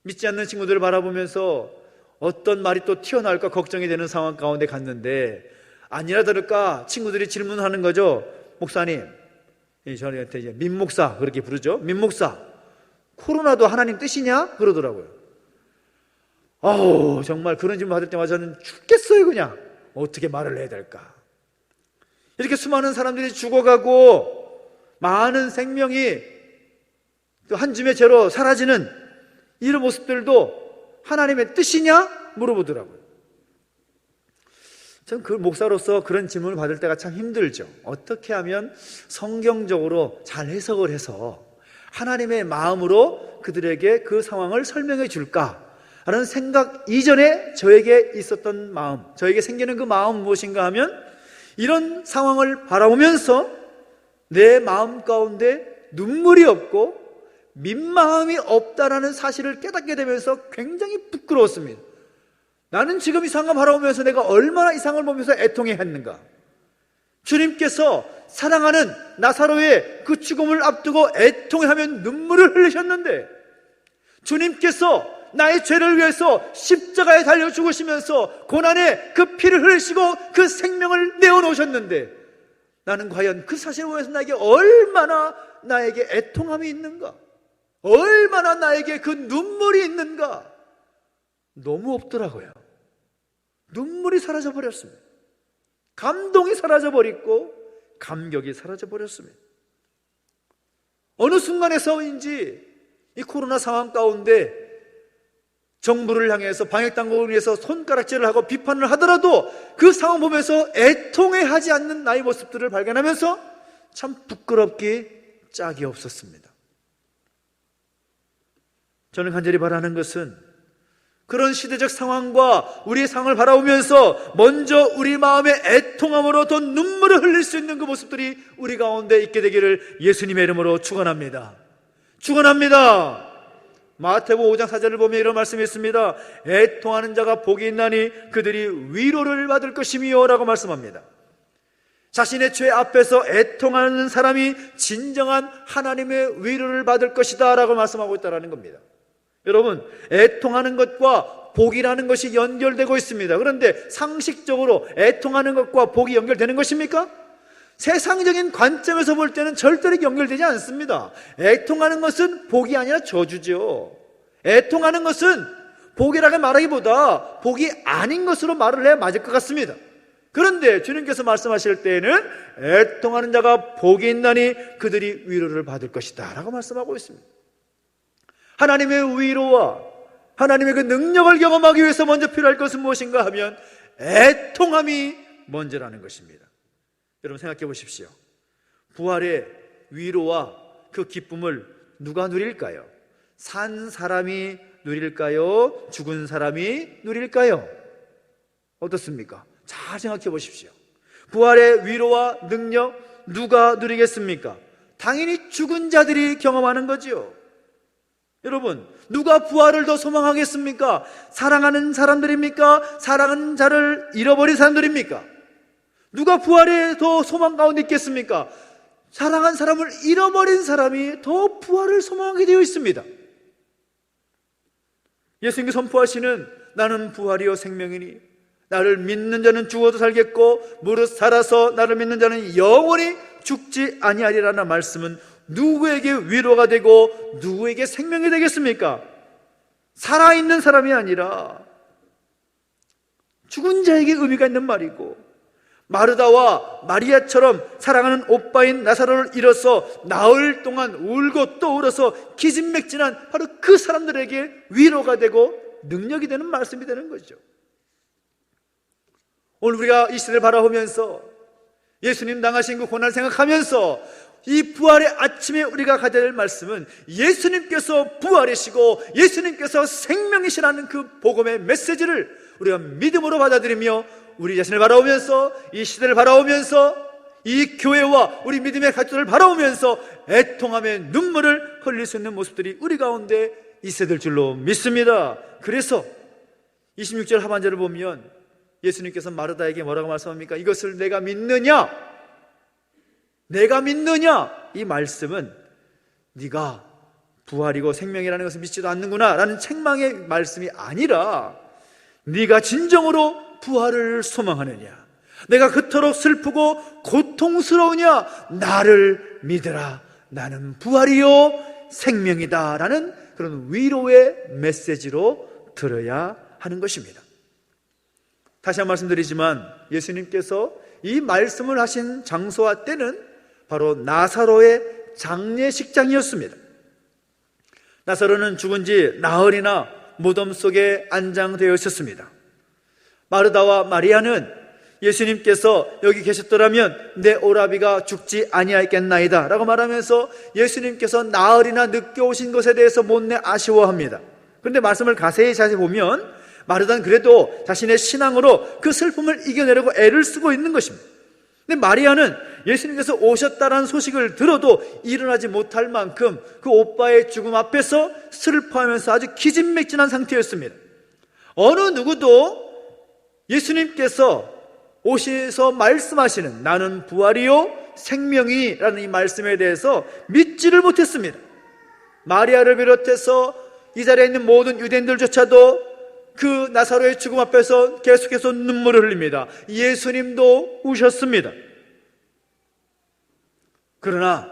믿지 않는 친구들을 바라보면서 어떤 말이 또 튀어나올까 걱정이 되는 상황 가운데 갔는데, 아니나 다를까 친구들이 질문하는 거죠. 목사님, 저한테 이제 민목사 그렇게 부르죠. 민목사, 코로나도 하나님 뜻이냐? 그러더라고요. 정말 그런 질문 받을 때마다 저는 죽겠어요. 그냥 어떻게 말을 해야 될까? 이렇게 수많은 사람들이 죽어가고 많은 생명이 또 한 줌의 재로 사라지는 이런 모습들도 하나님의 뜻이냐? 물어보더라고요. 전 그 목사로서 그런 질문을 받을 때가 참 힘들죠. 어떻게 하면 성경적으로 잘 해석을 해서 하나님의 마음으로 그들에게 그 상황을 설명해 줄까? 라는 생각 이전에 저에게 있었던 마음, 저에게 생기는 그 마음은 무엇인가 하면, 이런 상황을 바라보면서 내 마음 가운데 눈물이 없고 민망함이 없다라는 사실을 깨닫게 되면서 굉장히 부끄러웠습니다. 나는 지금 이 상황을 바라보면서 내가 얼마나 이 상황을 보면서 애통해 했는가. 주님께서 사랑하는 나사로의 그 죽음을 앞두고 애통해하며 눈물을 흘리셨는데, 주님께서 나의 죄를 위해서 십자가에 달려 죽으시면서 고난의 그 피를 흘리시고 그 생명을 내어놓으셨는데, 나는 과연 그 사실을 보면서 나에게 얼마나 나에게 애통함이 있는가, 얼마나 나에게 그 눈물이 있는가. 너무 없더라고요. 눈물이 사라져버렸습니다. 감동이 사라져버리고 감격이 사라져버렸습니다. 어느 순간에서인지 이 코로나 상황 가운데 정부를 향해서 방역당국을 위해서 손가락질을 하고 비판을 하더라도 그 상황 보면서 애통해하지 않는 나의 모습들을 발견하면서 참 부끄럽기 짝이 없었습니다. 저는 간절히 바라는 것은, 그런 시대적 상황과 우리의 상황을 바라보면서 먼저 우리 마음의 애통함으로 더 눈물을 흘릴 수 있는 그 모습들이 우리 가운데 있게 되기를 예수님의 이름으로 축원합니다. 축원합니다. 마태복음 5장 4절을 보면 이런 말씀이 있습니다. 애통하는 자가 복이 있나니 그들이 위로를 받을 것이며 라고 말씀합니다. 자신의 죄 앞에서 애통하는 사람이 진정한 하나님의 위로를 받을 것이다 라고 말씀하고 있다는 겁니다. 여러분, 애통하는 것과 복이라는 것이 연결되고 있습니다. 그런데 상식적으로 애통하는 것과 복이 연결되는 것입니까? 세상적인 관점에서 볼 때는 절대로 연결되지 않습니다. 애통하는 것은 복이 아니라 저주죠. 애통하는 것은 복이라고 말하기보다 복이 아닌 것으로 말을 해야 맞을 것 같습니다. 그런데 주님께서 말씀하실 때에는 애통하는 자가 복이 있나니 그들이 위로를 받을 것이다 라고 말씀하고 있습니다. 하나님의 위로와 하나님의 그 능력을 경험하기 위해서 먼저 필요할 것은 무엇인가 하면 애통함이 먼저라는 것입니다. 여러분 생각해 보십시오. 부활의 위로와 그 기쁨을 누가 누릴까요? 산 사람이 누릴까요? 죽은 사람이 누릴까요? 어떻습니까? 잘 생각해 보십시오. 부활의 위로와 능력 누가 누리겠습니까? 당연히 죽은 자들이 경험하는 거지요. 여러분, 누가 부활을 더 소망하겠습니까? 사랑하는 사람들입니까? 사랑하는 자를 잃어버린 사람들입니까? 누가 부활에 더 소망 가운데 있겠습니까? 사랑한 사람을 잃어버린 사람이 더 부활을 소망하게 되어 있습니다. 예수님이 선포하시는 나는 부활이요 생명이니 나를 믿는 자는 죽어도 살겠고 무릇 살아서 나를 믿는 자는 영원히 죽지 아니하리라는 말씀은 누구에게 위로가 되고 누구에게 생명이 되겠습니까? 살아있는 사람이 아니라 죽은 자에게 의미가 있는 말이고, 마르다와 마리아처럼 사랑하는 오빠인 나사로를 잃어서 나흘 동안 울고 또 울어서 기진맥진한 바로 그 사람들에게 위로가 되고 능력이 되는 말씀이 되는 거죠. 오늘 우리가 이 시대를 바라보면서 예수님 당하신 그 고난을 생각하면서 이 부활의 아침에 우리가 가져야 될 말씀은 예수님께서 부활이시고 예수님께서 생명이시라는 그 복음의 메시지를 우리가 믿음으로 받아들이며 우리 자신을 바라보면서 이 시대를 바라보면서 이 교회와 우리 믿음의 가족들을 바라보면서 애통함의 눈물을 흘릴 수 있는 모습들이 우리 가운데 있어야 될 줄로 믿습니다. 그래서 26절 하반절을 보면 예수님께서 마르다에게 뭐라고 말씀합니까? 이것을 내가 믿느냐? 내가 믿느냐? 이 말씀은 네가 부활이고 생명이라는 것을 믿지도 않는구나 라는 책망의 말씀이 아니라 네가 진정으로 부활을 소망하느냐, 내가 그토록 슬프고 고통스러우냐, 나를 믿으라, 나는 부활이요 생명이다 라는 그런 위로의 메시지로 들어야 하는 것입니다. 다시 한 번 말씀드리지만 예수님께서 이 말씀을 하신 장소와 때는 바로 나사로의 장례식장이었습니다. 나사로는 죽은 지 나흘이나 무덤 속에 안장되어 있었습니다. 마르다와 마리아는 예수님께서 여기 계셨더라면 내 오라비가 죽지 아니하였겠나이다 라고 말하면서 예수님께서 나흘이나 늦게 오신 것에 대해서 못내 아쉬워합니다. 그런데 말씀을 자세히 보면 마르다는 그래도 자신의 신앙으로 그 슬픔을 이겨내려고 애를 쓰고 있는 것입니다. 근데 마리아는 예수님께서 오셨다라는 소식을 들어도 일어나지 못할 만큼 그 오빠의 죽음 앞에서 슬퍼하면서 아주 기진맥진한 상태였습니다. 어느 누구도 예수님께서 오셔서 말씀하시는 나는 부활이요 생명이라는 이 말씀에 대해서 믿지를 못했습니다. 마리아를 비롯해서 이 자리에 있는 모든 유대인들조차도 그 나사로의 죽음 앞에서 계속해서 눈물을 흘립니다. 예수님도 우셨습니다. 그러나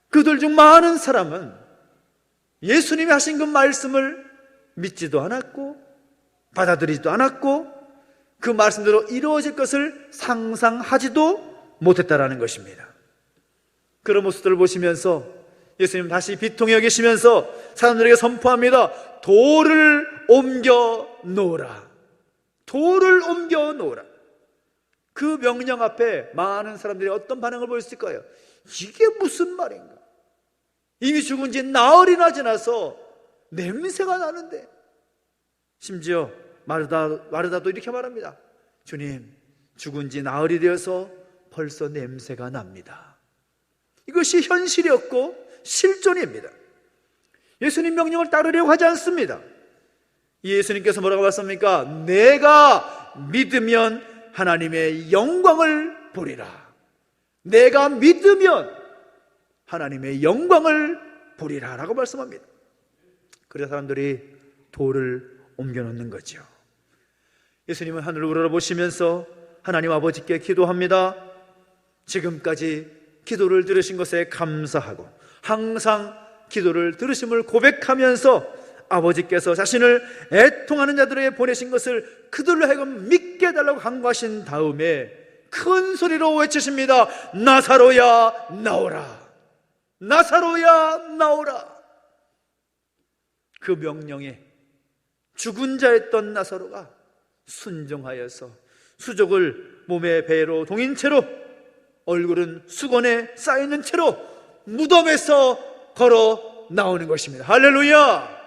그들 중 많은 사람은 예수님이 하신 그 말씀을 믿지도 않았고 받아들이지도 않았고 그 말씀대로 이루어질 것을 상상하지도 못했다라는 것입니다. 그런 모습들을 보시면서 예수님 다시 비통히 여기시면서 사람들에게 선포합니다. 돌을 옮겨 놓으라. 돌을 옮겨 놓으라. 그 명령 앞에 많은 사람들이 어떤 반응을 보였을까요? 이게 무슨 말인가? 이미 죽은 지 나흘이나 지나서 냄새가 나는데, 심지어 마르다도 이렇게 말합니다. 주님, 죽은 지 나흘이 되어서 벌써 냄새가 납니다. 이것이 현실이었고 실존입니다. 예수님 명령을 따르려고 하지 않습니다. 예수님께서 뭐라고 말씀합니까? 내가 믿으면 하나님의 영광을 보리라. 내가 믿으면 하나님의 영광을 보리라 라고 말씀합니다. 그래서 사람들이 돌을 옮겨놓는 거죠. 예수님은 하늘을 우러러보시면서 하나님 아버지께 기도합니다. 지금까지 기도를 들으신 것에 감사하고 항상 기도를 들으심을 고백하면서 아버지께서 자신을 애통하는 자들에게 보내신 것을 그들로 하여금 믿게 해달라고 간구하신 다음에 큰 소리로 외치십니다. 나사로야 나오라. 나사로야 나오라. 그 명령에 죽은 자였던 나사로가 순종하여서 수족을 몸의 배로 동인 채로 얼굴은 수건에 쌓이는 채로 무덤에서 걸어 나오는 것입니다. 할렐루야!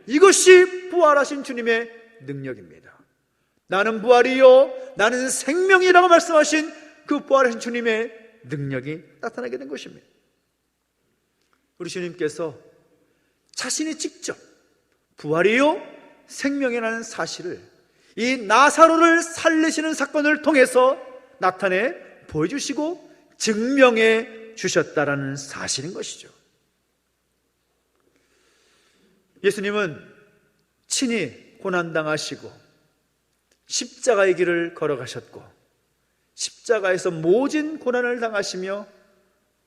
이것이 부활하신 주님의 능력입니다. 나는 부활이요 나는 생명이라고 말씀하신 그 부활하신 주님의 능력이 나타나게 된 것입니다. 우리 주님께서 자신이 직접 부활이요 생명이라는 사실을 이 나사로를 살리시는 사건을 통해서 나타내 보여주시고 증명해 주셨다라는 사실인 것이죠. 예수님은 친히 고난당하시고 십자가의 길을 걸어가셨고 십자가에서 모진 고난을 당하시며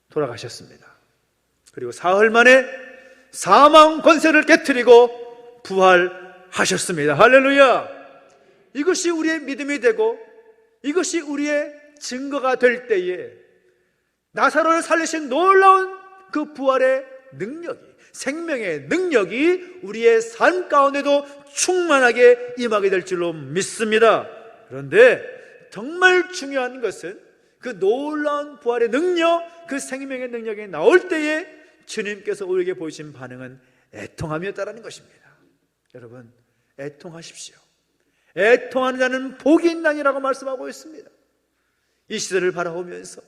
돌아가셨습니다. 그리고 사흘 만에 사망 권세를 깨트리고 부활하셨습니다. 할렐루야! 이것이 우리의 믿음이 되고 이것이 우리의 증거가 될 때에 나사로를 살리신 놀라운 그 부활의 능력이, 생명의 능력이 우리의 삶 가운데도 충만하게 임하게 될 줄로 믿습니다. 그런데 정말 중요한 것은 그 놀라운 부활의 능력, 그 생명의 능력이 나올 때에 주님께서 우리에게 보이신 반응은 애통함이었다라는 것입니다. 여러분, 애통하십시오. 애통하는 자는 복이 있나니라고 말씀하고 있습니다. 이 시대를 바라보면서,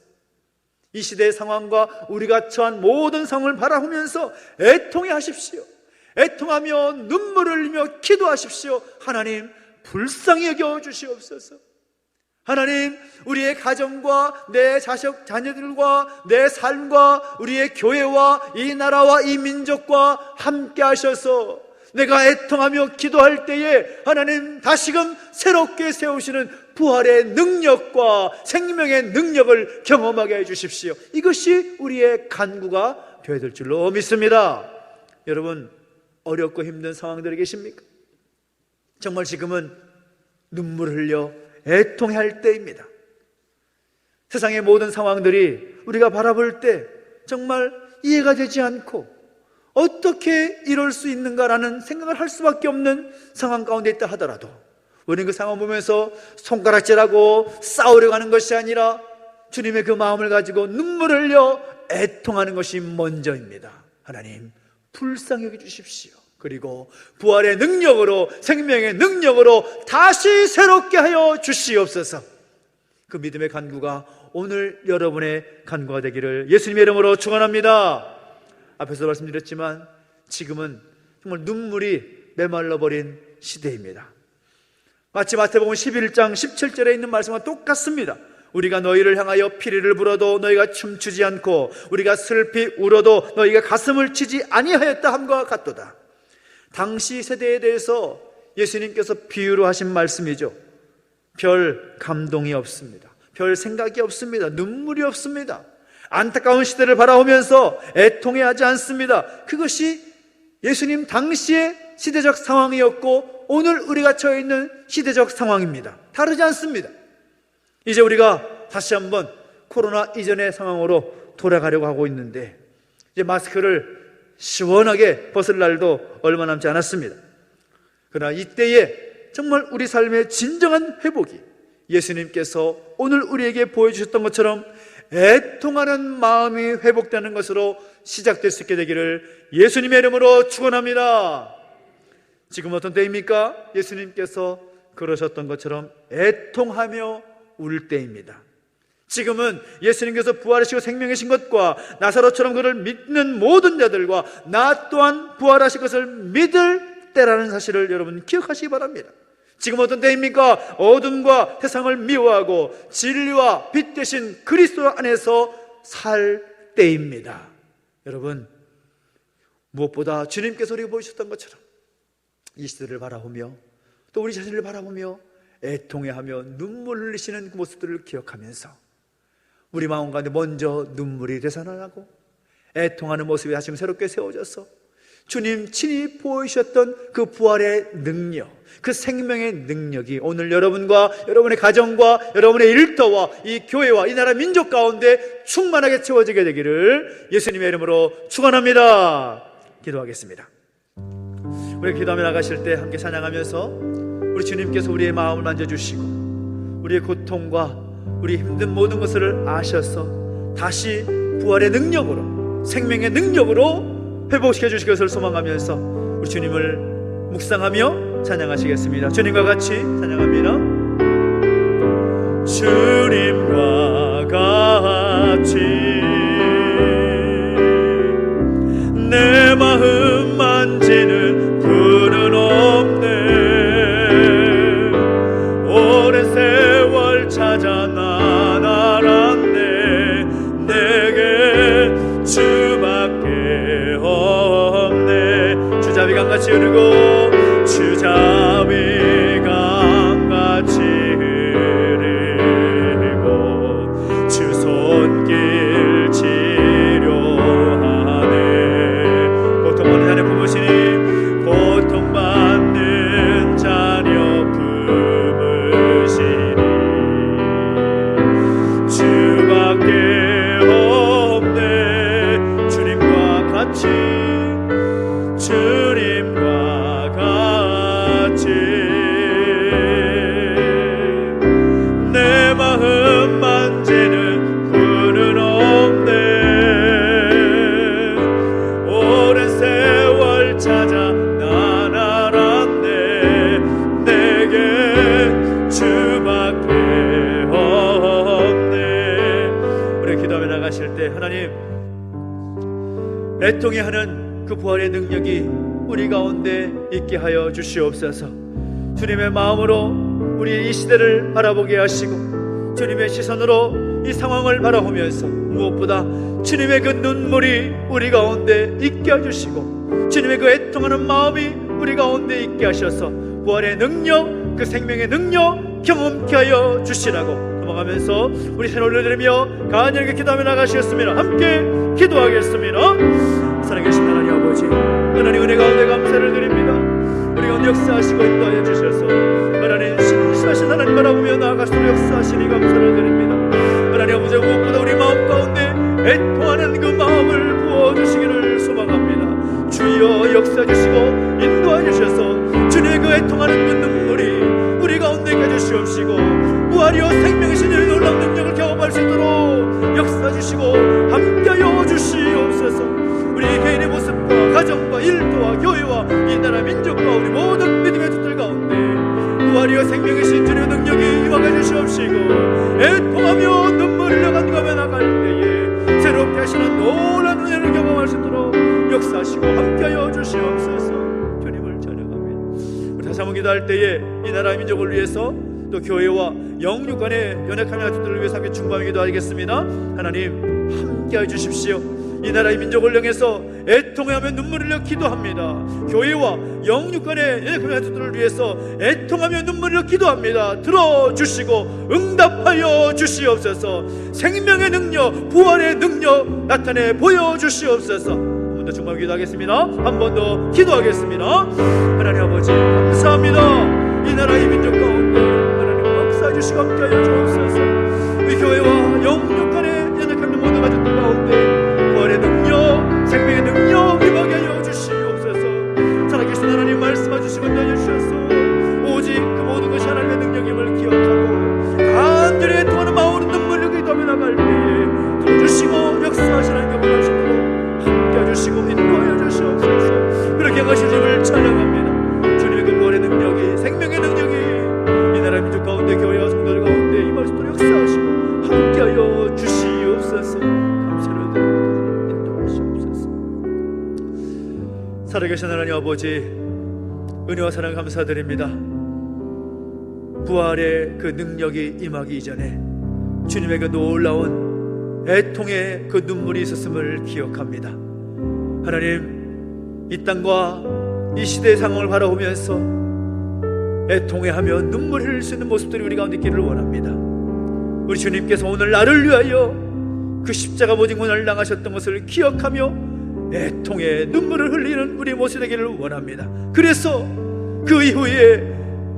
이 시대의 상황과 우리가 처한 모든 상황을 바라보면서 애통해 하십시오. 애통하며 눈물을 흘리며 기도하십시오. 하나님, 불쌍히 여겨 주시옵소서. 하나님, 우리의 가정과 내 자녀들과 내 삶과 우리의 교회와 이 나라와 이 민족과 함께 하셔서 내가 애통하며 기도할 때에 하나님 다시금 새롭게 세우시는 부활의 능력과 생명의 능력을 경험하게 해주십시오. 이것이 우리의 간구가 되어야 될 줄로 믿습니다. 여러분, 어렵고 힘든 상황들이 계십니까? 정말 지금은 눈물을 흘려 애통할 때입니다. 세상의 모든 상황들이 우리가 바라볼 때 정말 이해가 되지 않고 어떻게 이럴 수 있는가라는 생각을 할 수밖에 없는 상황 가운데 있다 하더라도 우리는 그 상황을 보면서 손가락질하고 싸우려고 하는 것이 아니라 주님의 그 마음을 가지고 눈물을 흘려 애통하는 것이 먼저입니다. 하나님, 불쌍히 여겨 주십시오. 그리고 부활의 능력으로, 생명의 능력으로 다시 새롭게 하여 주시옵소서. 그 믿음의 간구가 오늘 여러분의 간구가 되기를 예수님의 이름으로 축원합니다. 앞에서 말씀드렸지만 지금은 정말 눈물이 메말라버린 시대입니다. 마치 마태복음 11장 17절에 있는 말씀과 똑같습니다. 우리가 너희를 향하여 피리를 불어도 너희가 춤추지 않고 우리가 슬피 울어도 너희가 가슴을 치지 아니하였다 함과 같도다. 당시 세대에 대해서 예수님께서 비유로 하신 말씀이죠. 별 감동이 없습니다. 별 생각이 없습니다. 눈물이 없습니다. 안타까운 시대를 바라보면서 애통해하지 않습니다. 그것이 예수님 당시의 시대적 상황이었고 오늘 우리가 처해 있는 시대적 상황입니다. 다르지 않습니다. 이제 우리가 다시 한번 코로나 이전의 상황으로 돌아가려고 하고 있는데 이제 마스크를 시원하게 벗을 날도 얼마 남지 않았습니다. 그러나 이때에 정말 우리 삶의 진정한 회복이 예수님께서 오늘 우리에게 보여주셨던 것처럼 애통하는 마음이 회복되는 것으로 시작될 수 있게 되기를 예수님의 이름으로 축원합니다. 지금 어떤 때입니까? 예수님께서 그러셨던 것처럼 애통하며 울 때입니다. 지금은 예수님께서 부활하시고 생명이신 것과 나사로처럼 그를 믿는 모든 자들과 나 또한 부활하실 것을 믿을 때라는 사실을 여러분 기억하시기 바랍니다. 지금 어떤 때입니까? 어둠과 세상을 미워하고 진리와 빛 대신 그리스도 안에서 살 때입니다. 여러분, 무엇보다 주님께서 우리에게 보여주셨던 것처럼 이 시대를 바라보며 또 우리 자신을 바라보며 애통해하며 눈물 흘리시는 그 모습들을 기억하면서 우리 마음 가운데 먼저 눈물이 되살아나고 애통하는 모습이 다시 새롭게 세워져서 주님 친히 보이셨던 그 부활의 능력, 그 생명의 능력이 오늘 여러분과 여러분의 가정과 여러분의 일터와 이 교회와 이 나라 민족 가운데 충만하게 채워지게 되기를 예수님의 이름으로 축원합니다. 기도하겠습니다. 우리 기도하며 나가실 때 함께 찬양하면서 우리 주님께서 우리의 마음을 만져주시고 우리의 고통과 우리 힘든 모든 것을 아셔서 다시 부활의 능력으로 생명의 능력으로 회복시켜 주실 것을 소망하면서 우리 주님을 묵상하며 찬양하시겠습니다. 주님과 같이 찬양합니다. 주님과 같이 내 마음 만지는 분은 없네. 오랜 세월 찾아 난 알았네. 내게 주밖에 없네. 주자비 강같이 흐르고 주자비 강같이 흐르고 주 애통해 하는 그 부활의 능력이 우리 가운데 있게 하여 주시옵소서. 주님의 마음으로 우리 이 시대를 바라보게 하시고 주님의 시선으로 이 상황을 바라보면서 무엇보다 주님의 그 눈물이 우리 가운데 있게 해주시고 주님의 그 애통하는 마음이 우리 가운데 있게 하셔서 부활의 능력, 그 생명의 능력 경험케 하여 주시라고 넘어가면서 우리 새로 올려드리며 간절하게 기도하며 나가시겠습니다. 함께 기도하겠습니다. 살아계신 하나님 아버지, 하나님 은혜 가운데 감사를 드립니다. 우리 가운데 역사하시고 인도하여 주셔서 하나님 신실하신 하나님 바라보며 나아가시도록 역사하시니 감사를 드립니다. 하나님 아버지, 무엇보다 우리 마음 가운데 애통하는 그 마음을 부어주시기를 소망합니다. 주여 역사주시고 인도하여 주셔서 주님의 그 애통하는 그 눈물이 우리 가운데 가주시옵시고 부활이요 생명이신 주의 놀라운 능력을 경험할 수 있도록 역사주시고 함께하여 주시옵소서. 우리 개인의 모습과 가정과 일터와 교회와 이 나라 민족과 우리 모든 믿음의 주들 가운데 부활이요 생명이신 주의 능력이 임하게 주시옵시고 애통하며 눈물을 흘려간가며 나갈 때에 새롭게 하시는 놀라운 은혜를 경험할 수 있도록 역사하시고 함께하여 주시옵소서. 주님을 찬양합니다. 우리 다시 한번 기도할 때에 이 나라의 민족을 위해서 또 교회와 영육 간의 연약함의 아들들을 위해서 함께 중보하며 기도하겠습니다. 하나님 함께해 주십시오. 이 나라의 민족을 향해서 애통하며 눈물을 흘려 기도합니다. 교회와 영육 간의 연약함의 아들들을 위해서 애통하며 눈물을 흘려 기도합니다. 들어주시고 응답하여 주시옵소서. 생명의 능력, 부활의 능력 나타내 보여주시옵소서. 한 번 더 중보하며 기도하겠습니다. 한 번 더 기도하겠습니다. 하나님 아버지 감사합니다. 이 나라의 민족 가운데 하나님 역사해 주시고 함께하여 주옵소서. 우리 교회와 영육 간의 연약함의 모든 가족들 가운데 부활의 능력, 생명의 능력 임하게 하여 주시옵소서. 살아계신 하나님 말씀해 주시고 인도하여 주셔서 오직 그 모든 것이 하나님의 능력임을 기억하고 간절히 애통하는 마음으로 눈물을 기도하며 나갈 때에 들어주시고 역사하시는 경험할 수 있도록 함께해 주시고 인도하여 주시옵소서. 그렇게 하신 주님을 찬양합니다. 주님의 그 부활의 능력이, 생명의 능력이 이 나라 민족 가운데 교회와 성도들 가운데 임할 수 있도록 역사하시고 함께하여 주시옵소서. 감사를 드립니다. 인도하시옵소서. 살아계신 하나님 아버지, 은혜와 사랑 감사드립니다. 부활의 그 능력이 임하기 이전에 주님의 그 놀라운 애통의 그 눈물이 있었음을 기억합니다. 하나님, 이 땅과 이 시대의 상황을 바라보면서 애통해하며 눈물 흘릴 수 있는 모습들이 우리 가운데 있기를 원합니다. 우리 주님께서 오늘 나를 위하여 그 십자가 모진군을 당하셨던 것을 기억하며 애통에 눈물을 흘리는 우리 모습이 되기를 원합니다. 그래서 그 이후에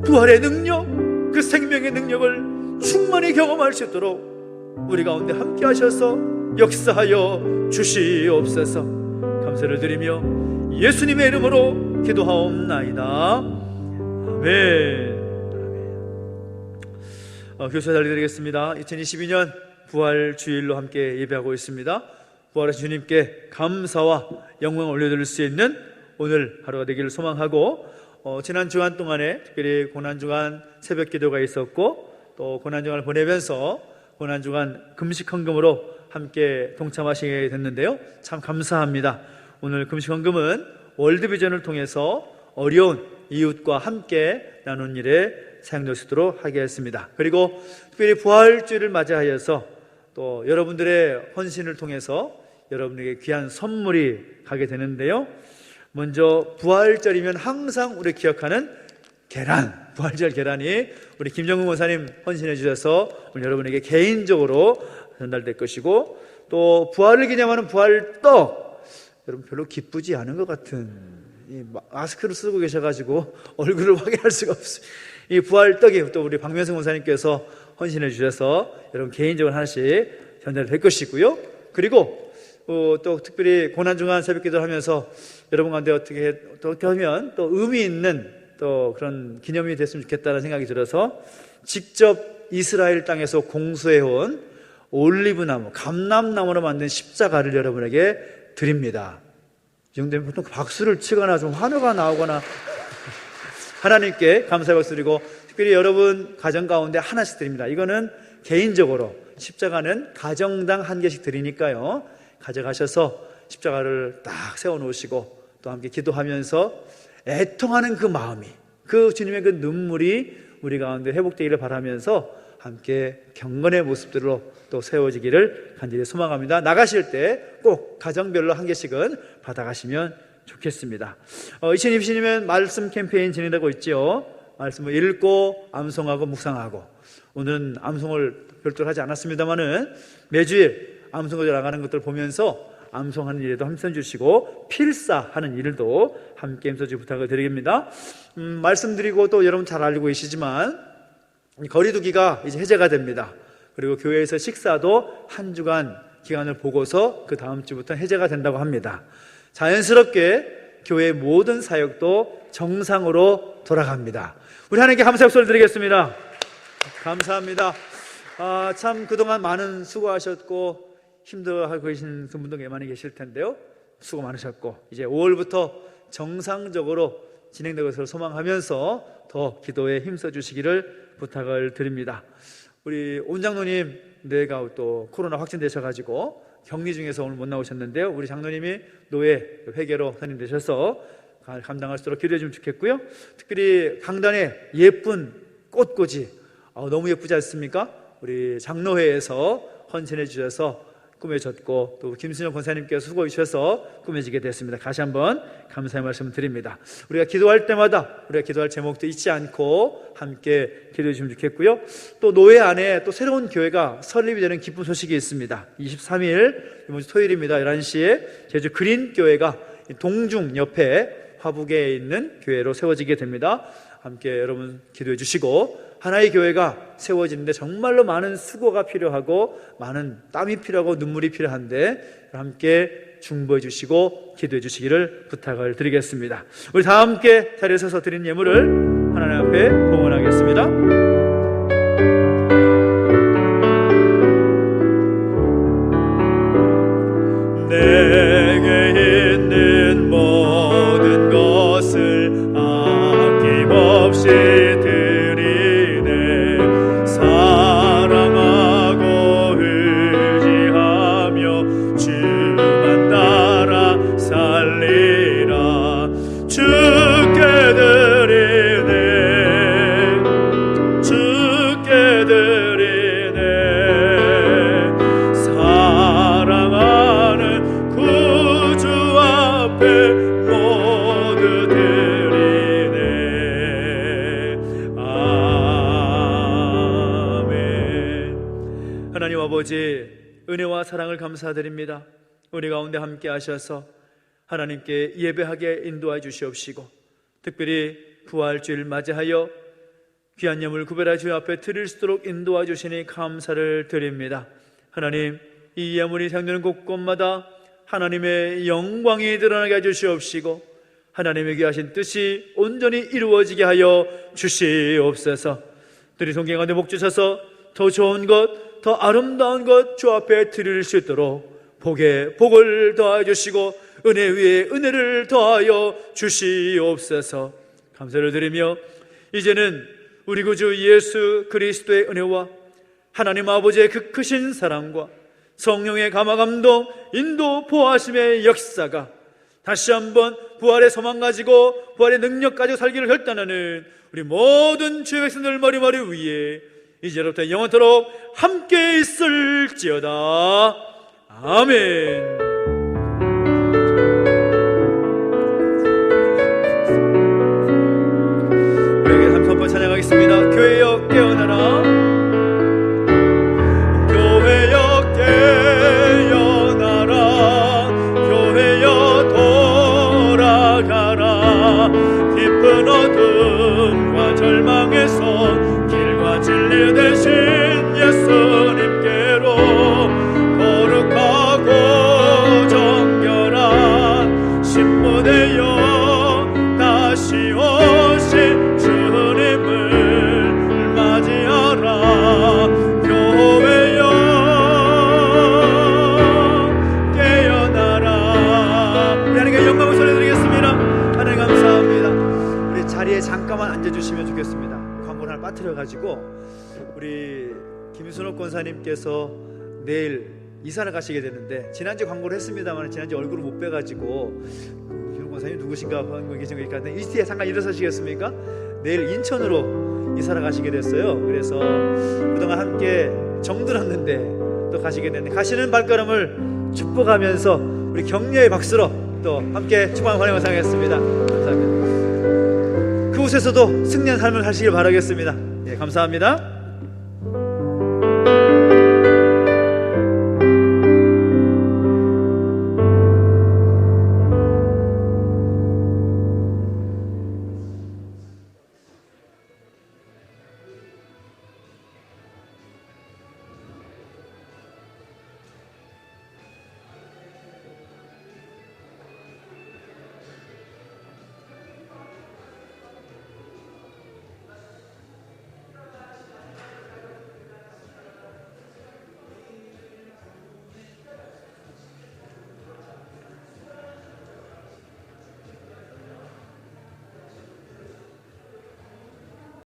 부활의 능력, 그 생명의 능력을 충만히 경험할 수 있도록 우리 가운데 함께 하셔서 역사하여 주시옵소서. 감사를 드리며 예수님의 이름으로 기도하옵나이다. 아멘. 교사 달려드리겠습니다. 2022년 부활 주일로 함께 예배하고 있습니다. 부활하신 주님께 감사와 영광을 올려드릴 수 있는 오늘 하루가 되기를 소망하고, 지난 주간 동안에 특별히 고난주간 새벽 기도가 있었고 또 고난주간을 보내면서 고난주간 금식 헌금으로 함께 동참하시게 됐는데요, 참 감사합니다. 오늘 금식 헌금은 월드비전을 통해서 어려운 이웃과 함께 나눈 일에 사용될 수 있도록 하겠습니다. 그리고 특별히 부활주일을 맞이하여서 또 여러분들의 헌신을 통해서 여러분에게 귀한 선물이 가게 되는데요, 먼저 부활절이면 항상 우리 기억하는 계란, 부활절 계란이 우리 김정근 원사님 헌신해 주셔서 오늘 여러분에게 개인적으로 전달될 것이고, 또 부활을 기념하는 부활떡, 여러분 별로 기쁘지 않은 것 같은 이 마스크를 쓰고 계셔가지고 얼굴을 확인할 수가 없어요. 이 부활떡이 또 우리 박명승 원사님께서 헌신해 주셔서 여러분 개인적으로 하나씩 전달될 것이고요. 그리고 또 특별히 고난중간 새벽기도를 하면서 여러분 가운데 어떻게 하면 또 의미 있는 또 그런 기념이 됐으면 좋겠다는 생각이 들어서 직접 이스라엘 땅에서 공수해온 올리브나무, 감람나무로 만든 십자가를 여러분에게 드립니다. 이 정도면 보통 박수를 치거나 좀 환호가 나오거나 하나님께 감사의 박수 드리고, 특별히 여러분 가정 가운데 하나씩 드립니다. 이거는 개인적으로, 십자가는 가정당 한 개씩 드리니까요, 가져가셔서 십자가를 딱 세워놓으시고 또 함께 기도하면서 애통하는 그 마음이, 그 주님의 그 눈물이 우리 가운데 회복되기를 바라면서 함께 경건의 모습들로 또 세워지기를 간절히 소망합니다. 나가실 때 꼭 가정별로 한 개씩은 받아가시면 좋겠습니다. 2020년이면 말씀 캠페인 진행되고 있죠. 말씀을 읽고 암송하고 묵상하고, 오늘은 암송을 별도로 하지 않았습니다만은 매주일 암송을 나가는 것들을 보면서 암송하는 일에도 함께 주시고 필사하는 일도 함께 힘써주기 부탁을 드립니다. 말씀드리고 또 여러분 잘 알고 계시지만 거리두기가 이제 해제가 됩니다. 그리고 교회에서 식사도 한 주간 기간을 보고서 그 다음 주부터 해제가 된다고 합니다. 자연스럽게 교회의 모든 사역도 정상으로 돌아갑니다. 우리 하나님께 감사 역소를 드리겠습니다. 감사합니다. 참 그동안 많은 수고하셨고 힘들어하고 계신 분들 많이 계실 텐데요. 수고 많으셨고 이제 5월부터 정상적으로 진행되고 있을 소망하면서 더 기도에 힘써 주시기를 부탁을 드립니다. 우리 온장로님 뇌가 또 코로나 확진되셔가지고 격리 중에서 오늘 못 나오셨는데요. 우리 장로님이 노예 회계로 선임되셔서 감당할 수 있도록 기도해 주면 좋겠고요. 특별히 강단에 예쁜 꽃꽂이 너무 예쁘지 않습니까? 우리 장로회에서 헌신해 주셔서 꾸며졌고 또 김순영 권사님께서 수고해 주셔서 꾸며지게 됐습니다. 다시 한번 감사의 말씀을 드립니다. 우리가 기도할 때마다 우리가 기도할 제목도 잊지 않고 함께 기도해 주시면 좋겠고요. 또 노예 안에 또 새로운 교회가 설립이 되는 기쁜 소식이 있습니다. 23일 이번 주 토요일입니다. 11시에 제주 그린교회가 동중 옆에 화북에 있는 교회로 세워지게 됩니다. 함께 여러분 기도해 주시고, 하나의 교회가 세워지는데 정말로 많은 수고가 필요하고 많은 땀이 필요하고 눈물이 필요한데 함께 중보해 주시고 기도해 주시기를 부탁을 드리겠습니다. 우리 다 함께 자리에 서서 드린 예물을 하나님 앞에 봉헌하겠습니다. 내게 있는 모든 것을 아낌없이 드리네. 사랑하고 의지하며 주만 따라 살리라. 주께 드리네, 주께 드리네. 사랑하는 구주 앞에 모두 드리네. 아멘. 하나님 아버지, 은혜와 사랑을 감사드립니다. 우리 가운데 함께 하셔서 하나님께 예배하게 인도해 주시옵시고, 특별히 부활주일 맞이하여 귀한 예물 구별하 주님 앞에 드릴 수 있도록 인도해 주시니 감사를 드립니다. 하나님, 이 예물이 생기는 곳곳마다 하나님의 영광이 드러나게 해 주시옵시고 하나님의 귀하신 뜻이 온전히 이루어지게 하여 주시옵소서. 들이 손길 가운데 복 주셔서 더 좋은 것, 더 아름다운 것 주 앞에 드릴 수 있도록 복에 복을 더하여 주시고 은혜 위에 은혜를 더하여 주시옵소서. 감사를 드리며 이제는 우리 구주 예수 그리스도의 은혜와 하나님 아버지의 그 크신 사랑과 성령의 감화감동, 인도, 보호하심의 역사가 다시 한번 부활의 소망 가지고 부활의 능력 가지고 살기를 결단하는 우리 모든 주의 백성들 머리머리 위에 이제부터 영원토록 함께 있을지어다. 아멘. 우리에게 한번 찬양하겠습니다. 교회여 깨어나라, 교회여 깨어나라, 교회여 돌아가라. 깊은 어둠과 절망에서 길과 진리 되신 예수님께로 거룩하고 정결한 신부되어 다시 오신 주님을 맞이하라. 교회여 깨어나라. 우리 하나님께 영광을 돌려드리겠습니다. 하나님 감사합니다. 우리 자리에 잠깐만 앉아주시면 좋겠습니다. 광고를 하나 빠뜨려가지고 우리 김순옥 권사님께서 내일 이사를 가시게 됐는데, 지난주 광고를 했습니다만 지난주 얼굴을 못 뵈가지고 이용 권사님 누구신가 하는 계신 거니까 이스티에 잠깐 일어서시겠습니까? 내일 인천으로 이사를 가시게 됐어요. 그래서 그동안 함께 정들었는데 또 가시게 됐는데, 가시는 발걸음을 축복하면서 우리 격려의 박수로 또 함께 축복하는 환영을 상하겠습니다. 감사합니다. 그곳에서도 승리한 삶을 하시길 바라겠습니다. 예, 감사합니다.